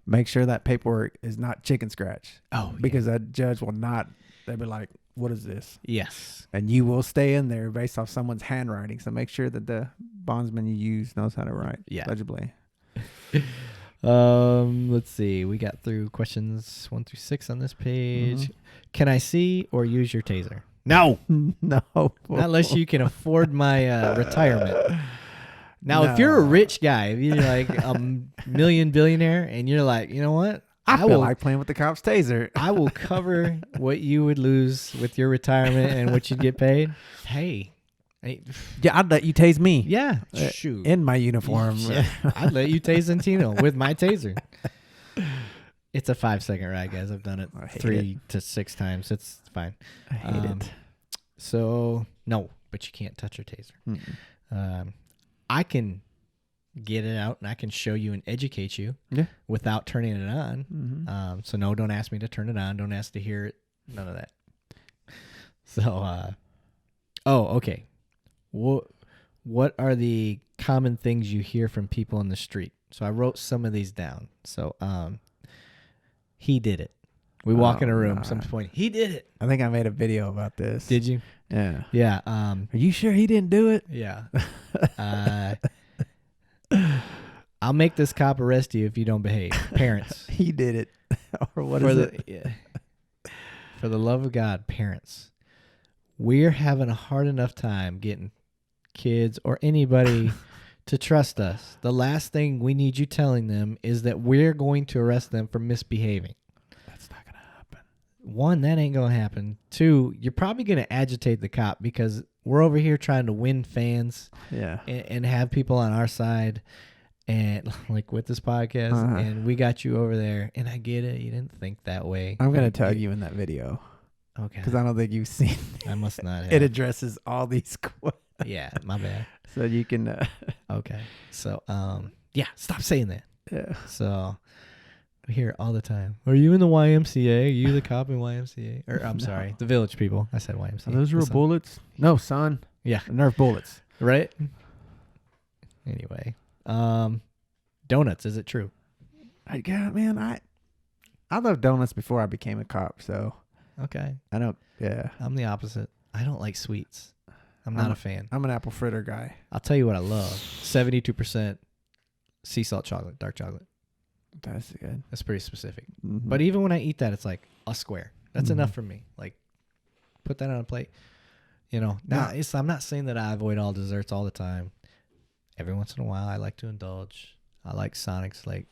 make sure that paperwork is not chicken scratch. Oh, Because that judge will not. They'll be like, "What is this?" yes. And you will stay in there based off someone's handwriting. So make sure that the bondsman you use knows how to write legibly. Let's see. We got through questions 1 through 6 on this page. Can I see or use your taser? No. No. Not unless you can afford my retirement. Now, No. if you're a rich guy, if you're like a million billionaire, and you're like, you know what? I feel like playing with the cop's taser. I will cover what you would lose with your retirement and what you'd get paid. Hey. Yeah, I'd let you tase me. Yeah. Shoot. In my uniform. Yeah, I'd let you tase Antino with my taser. It's a 5-second ride, guys. I've done it I hate 3 to 6 times. It's fine. I hate it. So, no, but you can't touch your taser. I can get it out and I can show you and educate you without turning it on. So, no, don't ask me to turn it on. Don't ask to hear it. None of that. So, okay. What are the common things you hear from people in the street? So I wrote some of these down. So he did it. We walk in a room. Someone's pointing. He did it. I think I made a video about this. Did you? Yeah. Yeah. Are you sure he didn't do it? Yeah. I'll make this cop arrest you if you don't behave. Parents. He did it. Or what is it? Yeah. For the love of God, parents. We're having a hard enough time getting kids or anybody to trust us. The last thing we need you telling them is that we're going to arrest them for misbehaving. That's not going to happen. 1, that ain't going to happen. 2, you're probably going to agitate the cop because we're over here trying to win fans and have people on our side. And like with this podcast, and we got you over there, and I get it. You didn't think that way. I'm going to tag you in that video. Okay. Because I don't think you've seen I must not have. It addresses all these questions. Yeah, my bad. So you can. Okay. So, yeah, stop saying that. Yeah. So, we hear it all the time. Are you in the YMCA? Are you the cop in YMCA? Or, I'm sorry, the Village People. I said YMCA. Are those real bullets? No, son. Yeah. Nerf bullets. Right? Anyway. Donuts, is it true? Man, I loved donuts before I became a cop, so. Okay. I don't, I'm the opposite. I don't like sweets. I'm not a fan. I'm an apple fritter guy. I'll tell you what I love. 72% sea salt chocolate, dark chocolate. That's good. That's pretty specific. Mm-hmm. But even when I eat that, it's like a square. That's enough for me. Like, put that on a plate. You know, now I'm not saying that I avoid all desserts all the time. Every once in a while, I like to indulge. I like Sonic's like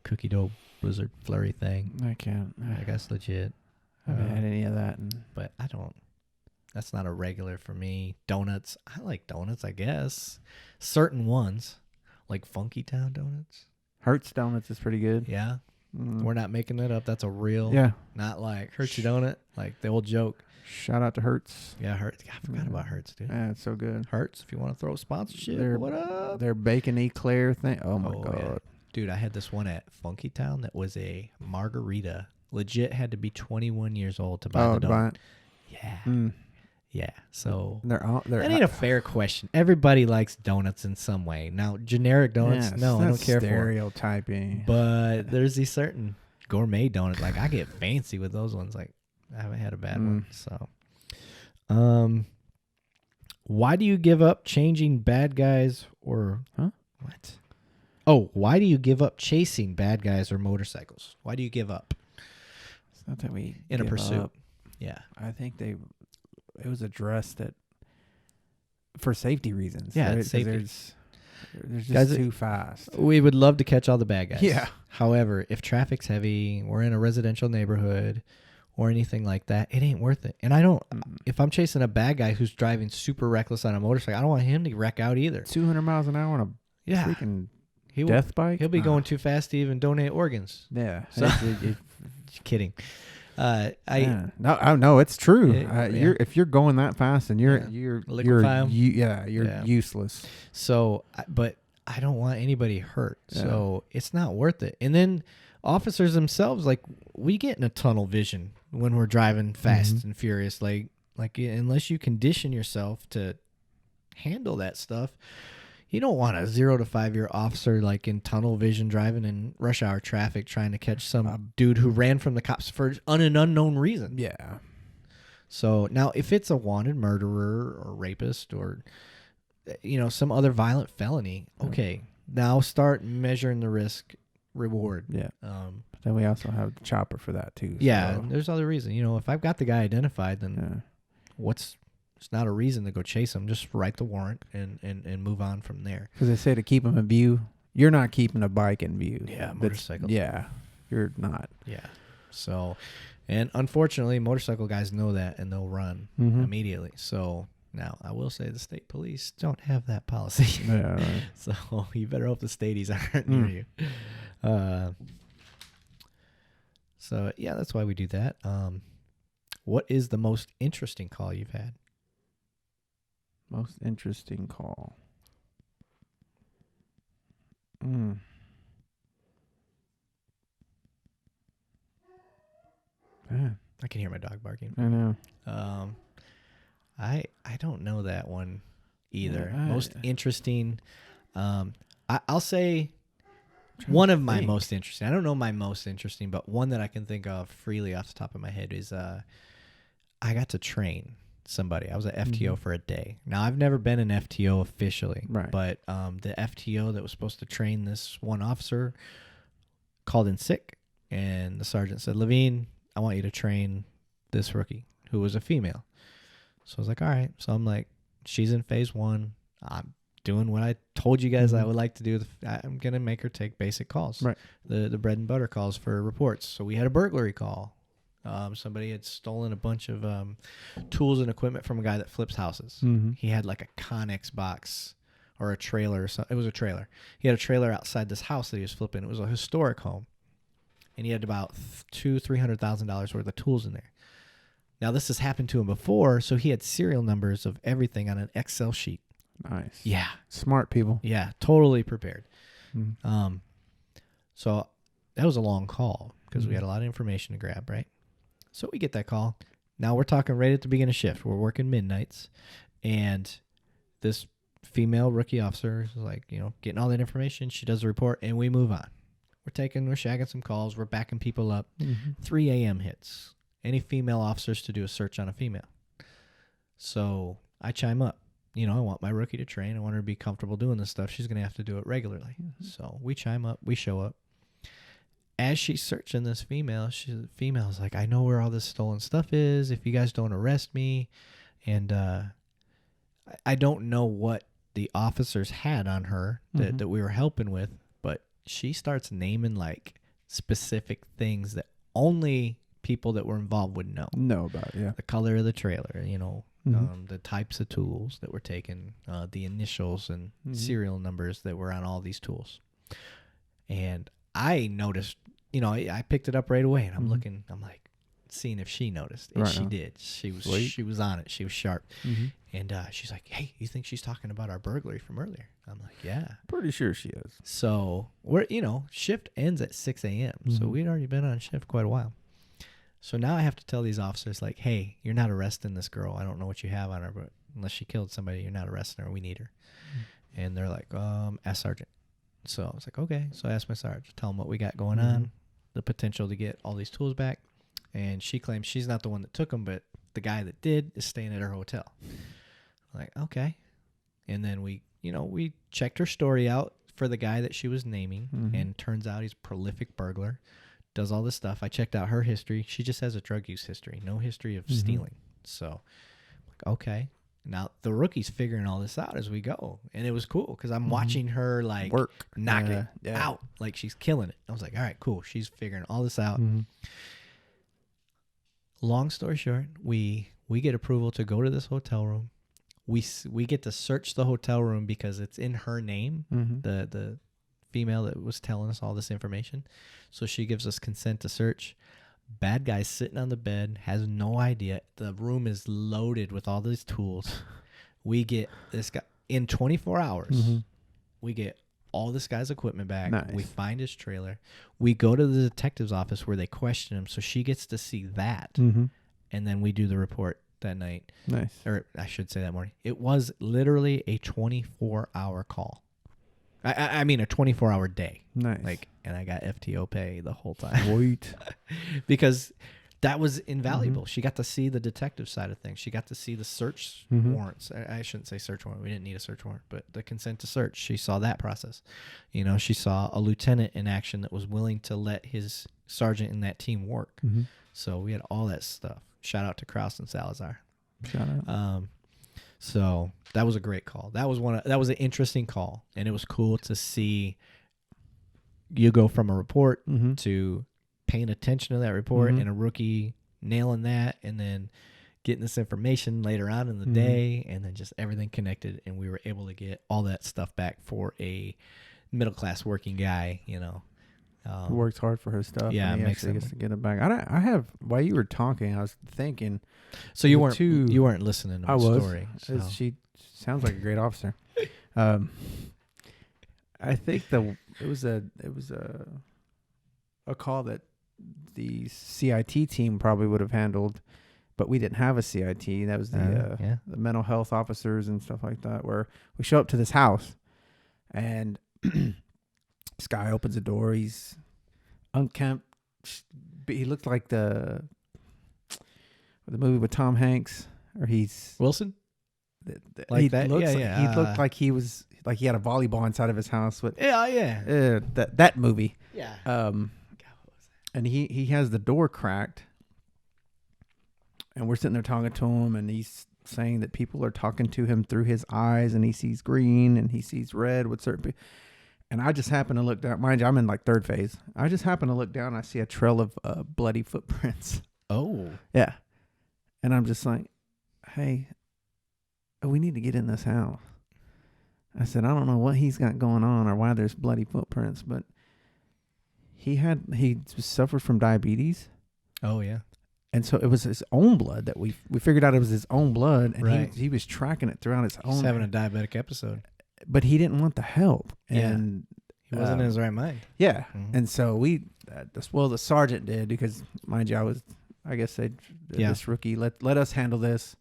cookie dough blizzard flurry thing. I can't. I guess legit. I haven't had any of that. But I don't. That's not a regular for me. Donuts. I like donuts, I guess. Certain ones. Like Funky Town Donuts. Hertz Donuts is pretty good. Yeah. Mm. We're not making that up. That's a real, Yeah. not like Hertz Donut, like the old joke. Shout out to Hertz. Yeah, Hertz. I forgot about Hertz, dude. Yeah, it's so good. Hertz, if you want to throw a sponsorship, what up? Their bacon eclair thing. Oh my Oh, god. yeah. Dude, I had this one at Funky Town that was a margarita. Legit had to be 21 years old to buy the to donut. buy it. Yeah. Mm. Yeah. So They're that ain't a fair question. Everybody likes donuts in some way. Now, generic donuts, no, I don't care for. Stereotyping. But there's these certain gourmet donuts. Like I get fancy with those ones. Like I haven't had a bad one. So, why do you give up changing bad guys or what? Oh, why do you give up chasing bad guys or motorcycles? Why do you give up? It's not that we In a give pursuit. up. Yeah. I think it was addressed for safety reasons. Yeah, right? it's safety. They're just Guys, too fast. We would love to catch all the bad guys. Yeah. However, if traffic's heavy, we're in a residential neighborhood or anything like that, it ain't worth it. And I don't, if I'm chasing a bad guy who's driving super reckless on a motorcycle, I don't want him to wreck out either. 200 miles an hour on a freaking death bike? He'll be going too fast to even donate organs. Yeah. So, kidding. No, it's true. Yeah. If you're going that fast and you're Liquefy 'em. you're useless. So, but I don't want anybody hurt. So it's not worth it. And then officers themselves, like we get in a tunnel vision when we're driving fast and furious. Like unless you condition yourself to handle that stuff, you don't want a 0 to 5 year officer like in tunnel vision driving in rush hour traffic trying to catch some dude who ran from the cops for an unknown reason. Yeah. So now if it's a wanted murderer or rapist or some other violent felony, okay, now start measuring the risk reward. Yeah. But then we also have the chopper for that too. Yeah, so. there's other reason. If I've got the guy identified, then it's not a reason to go chase him. Just write the warrant and move on from there. Because they say to keep him in view, you're not keeping a bike in view. Yeah, motorcycles. Yeah, you're not. Yeah. So, and unfortunately, motorcycle guys know that and they'll run immediately. So now I will say the state police don't have that policy. Yeah. Right. So you better hope the staties aren't near you. So yeah, that's why we do that. What is the most interesting call you've had? Most interesting call. I can hear my dog barking. I know. I don't know that one either. Most interesting. I'll say one of my most interesting. I don't know my most interesting, but one that I can think of freely off the top of my head is I got to train somebody. I was at FTO for a day. Now I've never been an FTO officially, right? But the FTO that was supposed to train this one officer called in sick, and the sergeant said, "Levine, I want you to train this rookie who was a female." So I was like, all right. So I'm like, she's in phase 1. I'm doing what I told you guys I would like to do. I'm going to make her take basic calls, right? The bread and butter calls for reports. So we had a burglary call. Somebody had stolen a bunch of tools and equipment from a guy that flips houses. He had like a Connex box or a trailer or something. It was a trailer. He had a trailer outside this house that he was flipping. It was a historic home. And he had about $200,000-$300,000 worth of tools in there. Now, this has happened to him before, so he had serial numbers of everything on an Excel sheet. Nice. Yeah. Smart people. Yeah, totally prepared. So that was a long call because we had a lot of information to grab, right? So we get that call. Now we're talking right at the beginning of shift. We're working midnights, and this female rookie officer is like, getting all that information. She does the report, and we move on. We're shagging some calls. We're backing people up. 3 a.m. hits. Any female officers to do a search on a female. So I chime up. I want my rookie to train. I want her to be comfortable doing this stuff. She's going to have to do it regularly. So we chime up. We show up. As she's searching this female, the female's like, I know where all this stolen stuff is. If you guys don't arrest me. And I don't know what the officers had on her that we were helping with. But she starts naming like specific things that only people that were involved would know about. Yeah. The color of the trailer, the types of tools that were taken, the initials and serial numbers that were on all these tools. And I noticed, I picked it up right away, and I'm looking, I'm like, seeing if she noticed, and she did. She was on it. She was sharp. And she's like, hey, you think she's talking about our burglary from earlier? I'm like, yeah, pretty sure she is. So we're shift ends at 6 a.m. So we'd already been on shift quite a while. So now I have to tell these officers, like, hey, you're not arresting this girl. I don't know what you have on her, but unless she killed somebody, you're not arresting her. We need her. And they're like, ask Sergeant. So I was like, okay. So I asked my sergeant, tell him what we got going on, the potential to get all these tools back. And she claims she's not the one that took them, but the guy that did is staying at her hotel. I'm like, okay. And then we checked her story out for the guy that she was naming, and turns out he's a prolific burglar, does all this stuff. I checked out her history. She just has a drug use history, no history of stealing. So, like, okay. Now the rookie's figuring all this out as we go, and it was cool because I'm watching her like knock it out, like she's killing it. I was like, all right, cool. She's figuring all this out. Long story short, we get approval to go to this hotel room. We get to search the hotel room because it's in her name, the female that was telling us all this information. So she gives us consent to search. Bad guy sitting on the bed, has no idea. The room is loaded with all these tools. We get this guy in 24 hours. We get all this guy's equipment back. Nice. We find his trailer. We go to the detective's office where they question him, so she gets to see that. And then we do the report that night. Nice. Or I should say that morning. It was literally a 24-hour call. I mean a 24-hour day. Nice. And I got FTO pay the whole time. Wait. Because that was invaluable. She got to see the detective side of things. She got to see the search warrants. I shouldn't say search warrant. We didn't need a search warrant, but the consent to search. She saw that process. She saw a lieutenant in action that was willing to let his sergeant in that team work. So we had all that stuff. Shout out to Kraus and Salazar. Shout out. So that was a great call. That was an interesting call, and it was cool to see you go from a report to paying attention to that report and a rookie nailing that, and then getting this information later on in the day, and then just everything connected, and we were able to get all that stuff back for a middle-class working guy, Who works hard for his stuff. Yeah, and he actually gets to get it back. I have, while you were talking, I was thinking. So you weren't listening to my story. So. She sounds like a great officer. I think it was a call that the CIT team probably would have handled, but we didn't have a CIT. That was the mental health officers and stuff like that, where we show up to this house, and this guy opens the door. He's unkempt. He looked like the movie with Tom Hanks, or he's Wilson. He looked like he was like he had a volleyball inside of his house. With that movie. Yeah. God, what was that? And he has the door cracked, and we're sitting there talking to him, and he's saying that people are talking to him through his eyes, and he sees green and he sees red with certain people. And I just happen to look down. Mind you, I'm in like third phase. I just happen to look down, and I see a trail of bloody footprints. Oh. Yeah. And I'm just like, hey, we need to get in this house. I said, I don't know what he's got going on or why there's bloody footprints, but he suffered from diabetes. Oh, yeah. And so it was his own blood that we figured out it was his own blood, and right. he was tracking it throughout his own. He's having a diabetic episode. But he didn't want the help. And he wasn't in his right mind. Yeah. Mm-hmm. And so the sergeant did, because mind you, this rookie, let us handle this.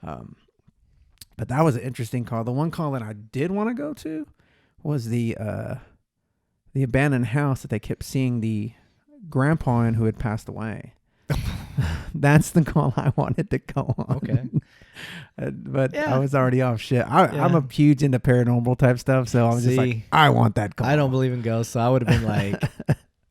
But that was an interesting call. The one call that I did want to go to was the abandoned house that they kept seeing the grandpa in who had passed away. That's the call I wanted to go on. Okay. But I was already off shit. I'm a huge into paranormal type stuff, so I'm just like, I want that call. I don't believe in ghosts, so I would have been like,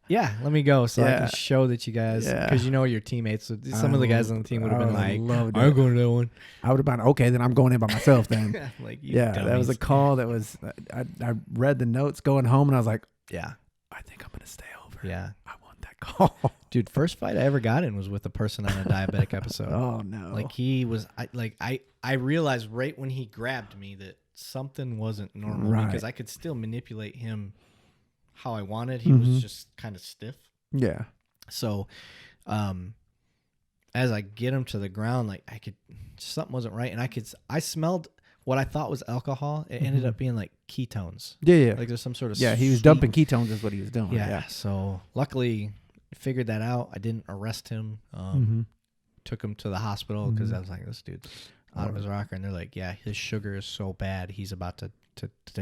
yeah, let me go so I can show that you guys, because your teammates, some of the guys on the team would have been like, I'm going to that one. I would have been, okay, then I'm going in by myself then. That was a call that was, I read the notes going home, and I was like, yeah, I think I'm going to stay over. Yeah. I want that call. Dude, first fight I ever got in was with a person on a diabetic episode. Oh no! Like he was, I realized right when he grabbed me that something wasn't normal Right. because I could still manipulate him how I wanted. He was just kind of stiff. Yeah. So, as I get him to the ground, like something wasn't right, and I smelled what I thought was alcohol. It ended up being like ketones. Yeah. Like there's some sort of Yeah, he was sweet- dumping ketones is what he was doing. Yeah. So luckily, I figured that out. I didn't arrest him. Took him to the hospital because I was like, this dude's out of his rocker, and they're like, yeah, his sugar is so bad, he's about to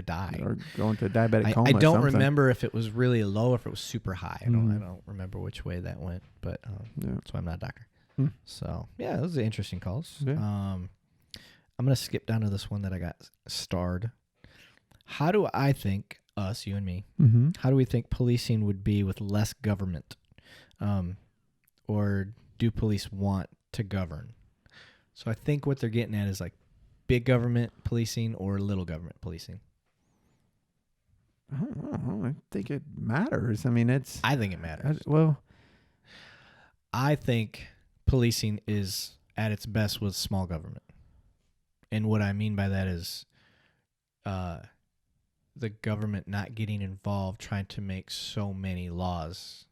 die. Or going to a diabetic coma. I or don't something. remember if it was really low or if it was super high. I don't remember which way that went, but Yeah. that's why I'm not a doctor. Hmm. So yeah, those are interesting calls. Yeah. I'm gonna skip down to this one that I got starred. How do I think us, you and me, how do we think policing would be with less government, or do police want to govern? So I think what they're getting at is like big government policing or little government policing. I don't know. I think it matters. I mean, it's. I think it matters. I think policing is at its best with small government. And what I mean by that is the government not getting involved trying to make so many laws.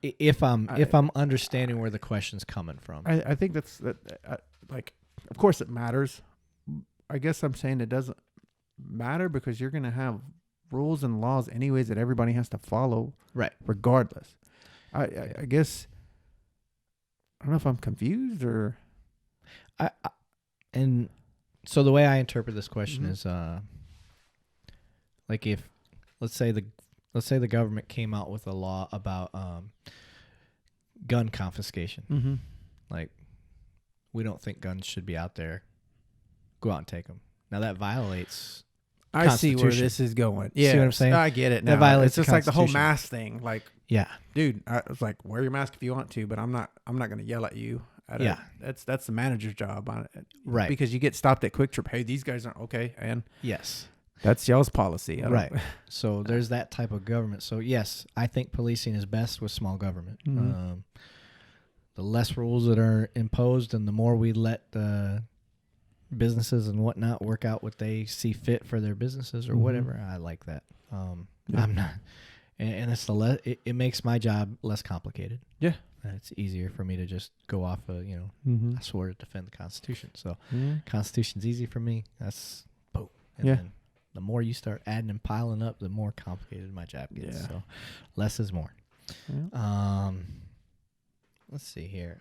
If I'm understanding where the question's coming from. I think that's like, of course it matters. I guess I'm saying it doesn't matter because you're going to have rules and laws anyways that everybody has to follow. Right. Regardless. I guess, I don't know if I'm confused or. And so the way I interpret this question is, like if, let's say the government came out with a law about gun confiscation. Like, we don't think guns should be out there. Go out and take them. Now that violates. I see where Constitution. this is going. See Yeah, what I'm saying? I get it now. That violates It's just the like the whole Constitution. mask thing. Like, Yeah. dude, I was like, wear your mask if you want to, but I'm not going to yell at you. Yeah. That's the manager's job on it. Right. Because you get stopped at Quick Trip. Hey, these guys aren't okay. And Yes. that's y'all's policy. Right. So there's that type of government. So yes, I think policing is best with small government. The less rules that are imposed and the more we let the businesses and whatnot work out what they see fit for their businesses or whatever, I like that. I'm not, and it's it makes my job less complicated. Yeah. It's easier for me to just go off of, I swore to defend the Constitution. So Constitution's easy for me. That's boom. And then the more you start adding and piling up, the more complicated my job gets. Yeah. So less is more. Yeah. Let's see here.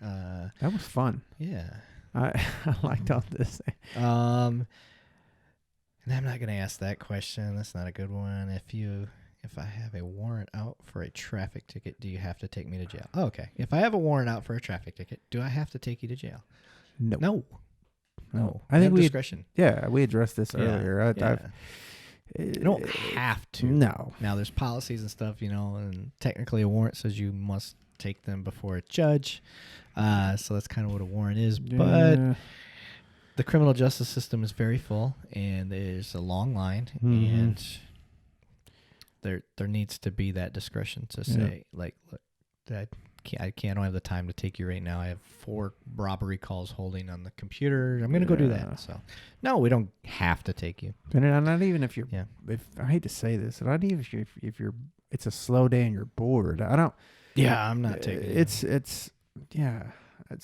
That was fun. Yeah. I liked all this. And I'm not gonna ask that question. That's not a good one. If I have a warrant out for a traffic ticket, do you have to take me to jail? Oh, okay. If I have a warrant out for a traffic ticket, do I have to take you to jail? No. No. I think we we have discretion. we addressed this earlier. You don't have to. No. Now there's policies and stuff, and technically a warrant says you must take them before a judge. So that's kind of what a warrant is. But the criminal justice system is very full, and there's a long line, and there needs to be that discretion to say, like, look, I don't have the time to take you right now. I have 4 robbery calls holding on the computer. I'm going to go do that. So, no, we don't have to take you. And not even if you're, if I hate to say this, not even if you're, it's a slow day and you're bored. I don't. Yeah, I'm not taking you. It's not.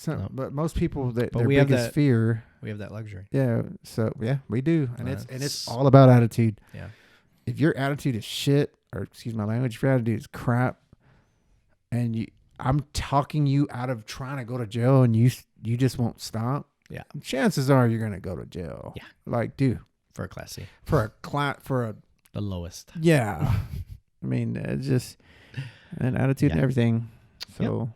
No. But most people their we biggest fear. We have that luxury. Yeah. So we do, and it's all about attitude. Yeah. If your attitude is shit, or excuse my language, if your attitude is crap, and I'm talking you out of trying to go to jail, and you just won't stop. Yeah. Chances are you're gonna go to jail. Yeah. Like, dude. For a Class C. The lowest. Yeah. I mean, it's just an attitude and everything. So.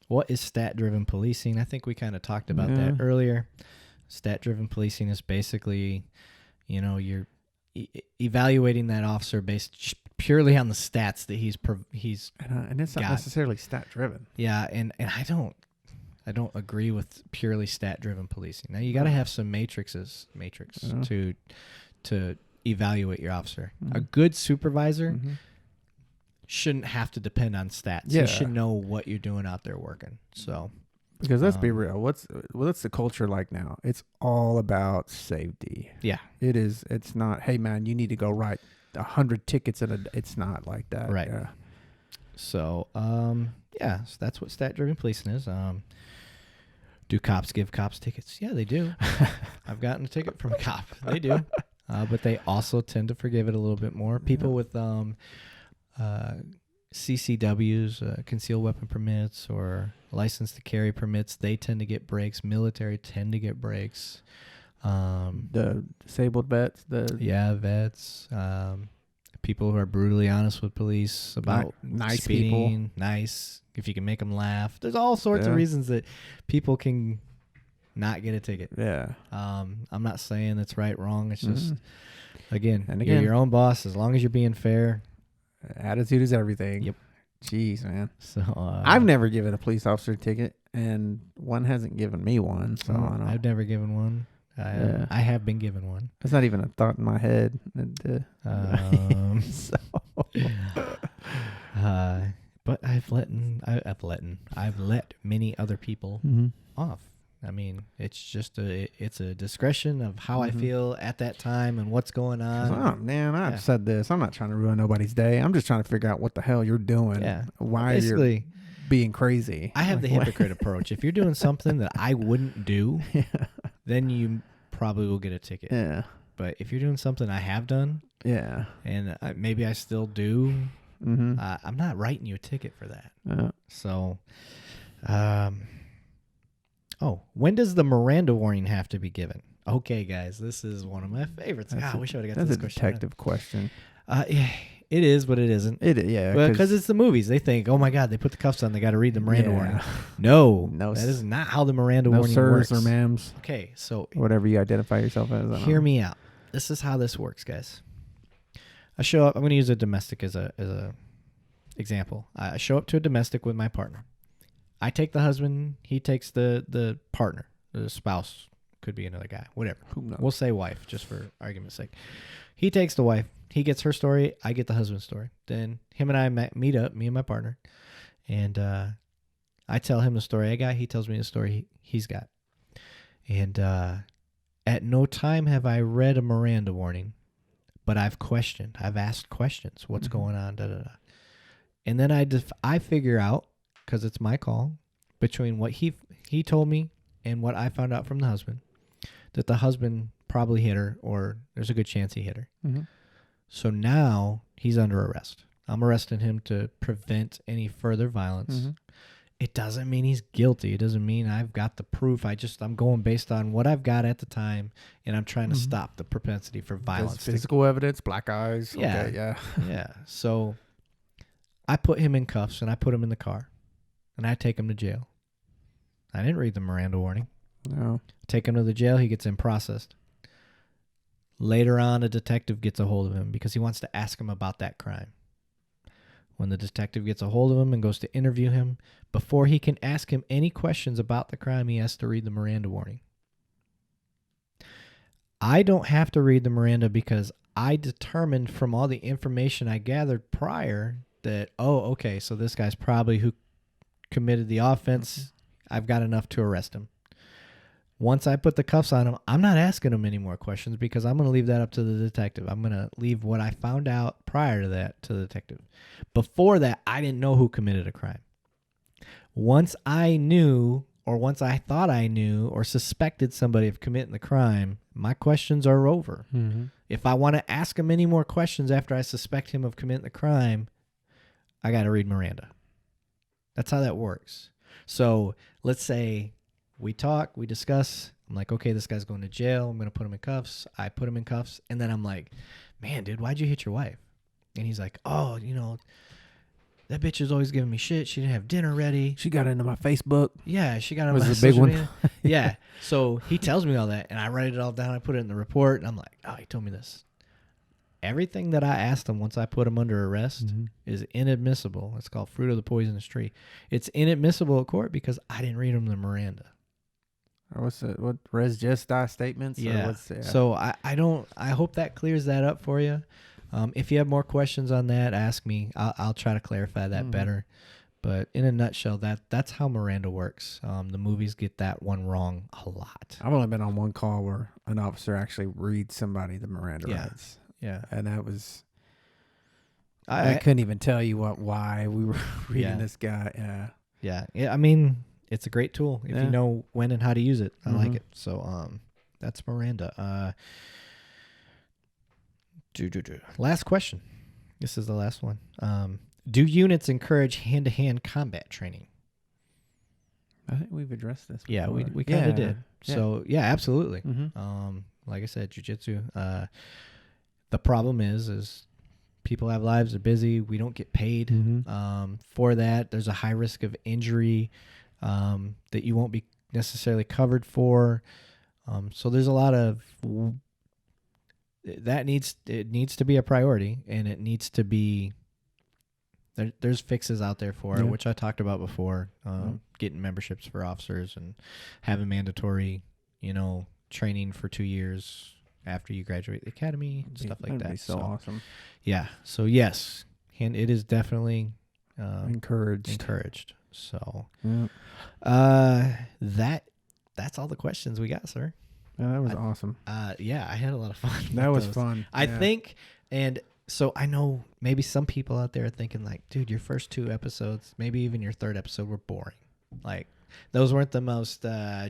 What is stat-driven policing? I think we kind of talked about that earlier. Stat-driven policing is basically, you're evaluating that officer based purely on the stats that he's and it's not necessarily stat-driven. Yeah, and I don't agree with purely stat-driven policing. Now you got to have some matrix to evaluate your officer. A good supervisor shouldn't have to depend on stats. Yeah. You should know what you're doing out there working. So, because let's be real. What's the culture like now? It's all about safety. yeah. It is. It's not, hey man, you need to go write 100 tickets in a. It's not like that. Right. Yeah. So, yeah, so that's what stat-driven policing is. Do cops give cops tickets? Yeah, they do. I've gotten a ticket from a cop. They do. But they also tend to forgive it a little bit more. People with CCWs, concealed weapon permits, or license to carry permits, they tend to get breaks. Military tend to get breaks. The disabled vets. Vets. People who are brutally honest with police about nice speeding, nice. If you can make them laugh, there's all sorts of reasons that people can not get a ticket. Yeah. I'm not saying that's right, wrong. It's just, again, And you're your own boss. As long as you're being fair. Attitude is everything. Yep. Jeez, man. So I've never given a police officer a ticket, and one hasn't given me one. So I don't know. I've never given one. I have been given one. That's not even a thought in my head. But I've let many other people off. I mean, it's just it's a discretion of how I feel at that time and what's going on. Man, I've said this. I'm not trying to ruin nobody's day. I'm just trying to figure out what the hell you're doing. Yeah. Why Basically, you're being crazy. I have the hypocrite approach. If you're doing something that I wouldn't do, then you probably will get a ticket. Yeah. But if you're doing something I have done, and maybe I still do, I'm not writing you a ticket for that. So, when does the Miranda warning have to be given? Okay, guys, this is one of my favorites. I wish I would have got this question. That's a detective question. Yeah, it is, but it isn't. Because it's the movies. They think, oh my God, they put the cuffs on. They got to read the Miranda warning. No, that is not how the Miranda warning works. No sirs or ma'ams. Okay, so whatever you identify yourself as. Hear me out. This is how this works, guys. I show up. I'm going to use a domestic as a example. I show up to a domestic with my partner. I take the husband. He takes the partner, the spouse. Could be another guy. Whatever. We'll say wife, just for argument's sake. He takes the wife. He gets her story. I get the husband's story. Then him and I meet up, me and my partner, and I tell him the story I got. He tells me the story he's got. And at no time have I read a Miranda warning, but I've questioned. I've asked questions. What's going on? Da, da, da. And then I figure out, because it's my call, between what he told me and what I found out from the husband, that the husband probably hit her, or there's a good chance he hit her. So now he's under arrest. I'm arresting him to prevent any further violence. It doesn't mean he's guilty. It doesn't mean I've got the proof. I'm going based on what I've got at the time, and I'm trying to stop the propensity for violence. There's physical evidence, black eyes. Yeah. Okay, yeah. So I put him in cuffs, and I put him in the car, and I take him to jail. I didn't read the Miranda warning. No. Take him to the jail. He gets in processed. Later on, a detective gets a hold of him because he wants to ask him about that crime. When the detective gets a hold of him and goes to interview him, before he can ask him any questions about the crime, he has to read the Miranda warning. I don't have to read the Miranda because I determined from all the information I gathered prior that, okay, so this guy's probably who committed the offense. I've got enough to arrest him. Once I put the cuffs on him, I'm not asking him any more questions because I'm going to leave that up to the detective. I'm going to leave what I found out prior to that to the detective. Before that, I didn't know who committed a crime. Once I knew, or once I thought I knew or suspected somebody of committing the crime, my questions are over. If I want to ask him any more questions after I suspect him of committing the crime, I got to read Miranda. That's how that works. So let's say we talk, we discuss. I'm like, okay, this guy's going to jail. I'm going to put him in cuffs. I put him in cuffs. And then I'm like, man, dude, why'd you hit your wife? And he's like, oh, that bitch is always giving me shit. She didn't have dinner ready. She got into my Facebook. Yeah, she got into my was a big social one. media. Yeah. So he tells me all that, and I write it all down. I put it in the report, and I'm like, oh, he told me this. Everything that I asked him once I put him under arrest is inadmissible. It's called fruit of the poisonous tree. It's inadmissible at court because I didn't read him the Miranda. Or what's it? What res gesta statements? Yeah. Or what's, So I hope that clears that up for you. If you have more questions on that, ask me. I'll try to clarify that better. But in a nutshell, that's how Miranda works. The movies get that one wrong a lot. I've only been on one call where an officer actually reads somebody the Miranda rights. Yeah. And that was... I couldn't even tell you why we were reading this guy. Yeah. I mean, it's a great tool if Yeah. you know when and how to use it. I like it. So that's Miranda. Last question. This is the last one. Do units encourage hand-to-hand combat training? I think we've addressed this before. Yeah, we kind of did. Yeah. So, yeah, absolutely. Like I said, jiu-jitsu. The problem is people have lives, they're busy, we don't get paid for that. There's a high risk of injury that you won't be necessarily covered for. So there's a lot of it needs to be a priority, and it needs to be there's fixes out there for it, which I talked about before. Getting memberships for officers and having mandatory, training for 2 years after you graduate the academy and stuff like that. That'd be so awesome. Yeah. So yes, and it is definitely encouraged. So yeah. That's all the questions we got, sir. Yeah, that was awesome. Yeah, I had a lot of fun. That was those. fun. I think, and so I know maybe some people out there are thinking like, dude, your first 2 episodes, maybe even your 3rd episode were boring. Like, those weren't the most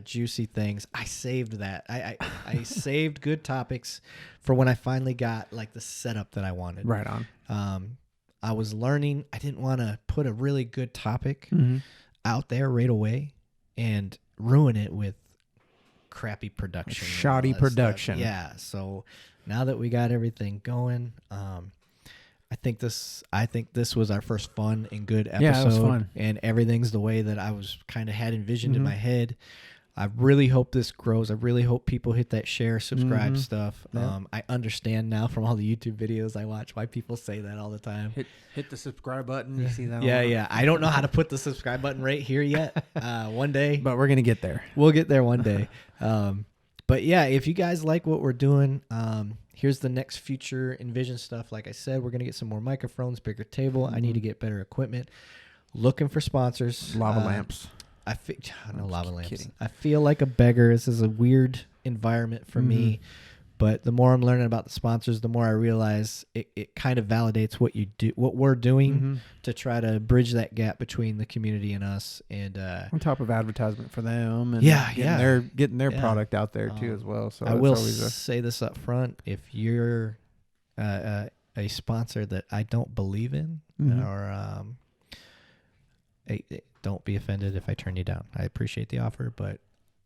juicy things. I saved that. I saved good topics for when I finally got like the setup that I wanted. Right on. I was learning. I didn't want to put a really good topic out there right away and ruin it with crappy production. Shoddy production. Stuff. Yeah. So now that we got everything going, I think this was our first fun and good episode. Yeah, it was fun. And everything's the way that I was kind of had envisioned in my head. I really hope this grows. I really hope people hit that share, subscribe stuff. Yeah. I understand now from all the YouTube videos I watch why people say that all the time. Hit the subscribe button. You see that? Yeah. I don't know how to put the subscribe button right here yet. One day. But we're going to get there. We'll get there one day. But yeah, if you guys like what we're doing, here's the next future Envision stuff. Like I said, we're going to get some more microphones, bigger table. I need to get better equipment. Looking for sponsors. Lava lamps. Lava lamps. Kidding. I feel like a beggar. This is a weird environment for me. But the more I'm learning about the sponsors, the more I realize it kind of validates what we're doing to try to bridge that gap between the community and us. And on top of advertisement for them, and getting their product out there too as well. So I will say this up front: if you're a sponsor that I don't believe in, or don't be offended if I turn you down. I appreciate the offer, but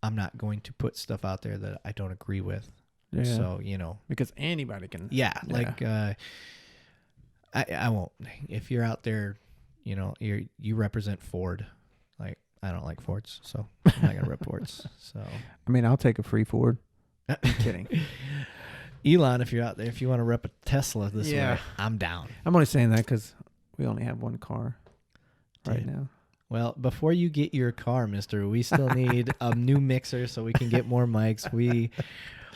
I'm not going to put stuff out there that I don't agree with. Yeah. So, because anybody can. Yeah. Like, I won't. If you're out there, you represent Ford. Like, I don't like Fords, so I'm not going to rep Fords. So, I mean, I'll take a free Ford. I'm kidding. Elon, if you're out there, if you want to rep a Tesla this way, I'm down. I'm only saying that because we only have one car right now. Well, before you get your car, mister, we still need a new mixer so we can get more mics. We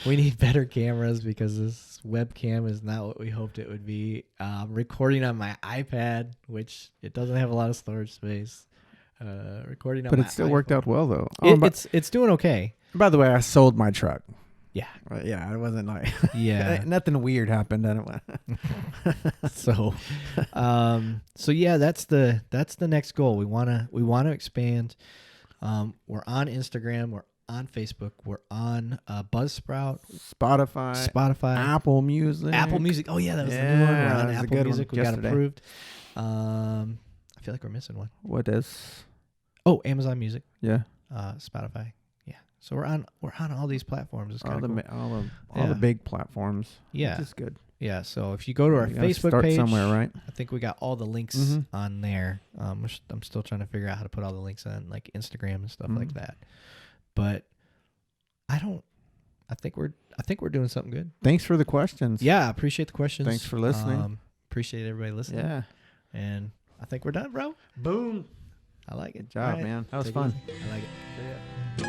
need better cameras because this webcam is not what we hoped it would be. Recording on my iPad, which it doesn't have a lot of storage space. Recording on but my it still iPhone. Worked out well, though. It's doing okay. By the way, I sold my truck. Yeah. Yeah, it wasn't like... Yeah. Nothing weird happened. So yeah, that's the next goal. We want to expand. We're on Instagram. We're on Facebook. We're on Buzzsprout, Spotify, Apple Music. Oh yeah, that was the new one. We're on that was a Apple good Music. one We got yesterday. approved. I feel like we're missing one. What is? Oh, Amazon Music. Yeah. Spotify. Yeah. So we're on all these platforms. It's all cool. all the big platforms. Yeah. Which is good. Yeah. So if you go to our Facebook start page somewhere, right? I think we got all the links on there. I'm still trying to figure out how to put all the links on like Instagram and stuff like that. But I think we're doing something good. Thanks for the questions. Yeah, I appreciate the questions. Thanks for listening. Appreciate everybody listening. Yeah. And I think we're done, bro. Boom. I like it. Good job, man. That was fun. I like it.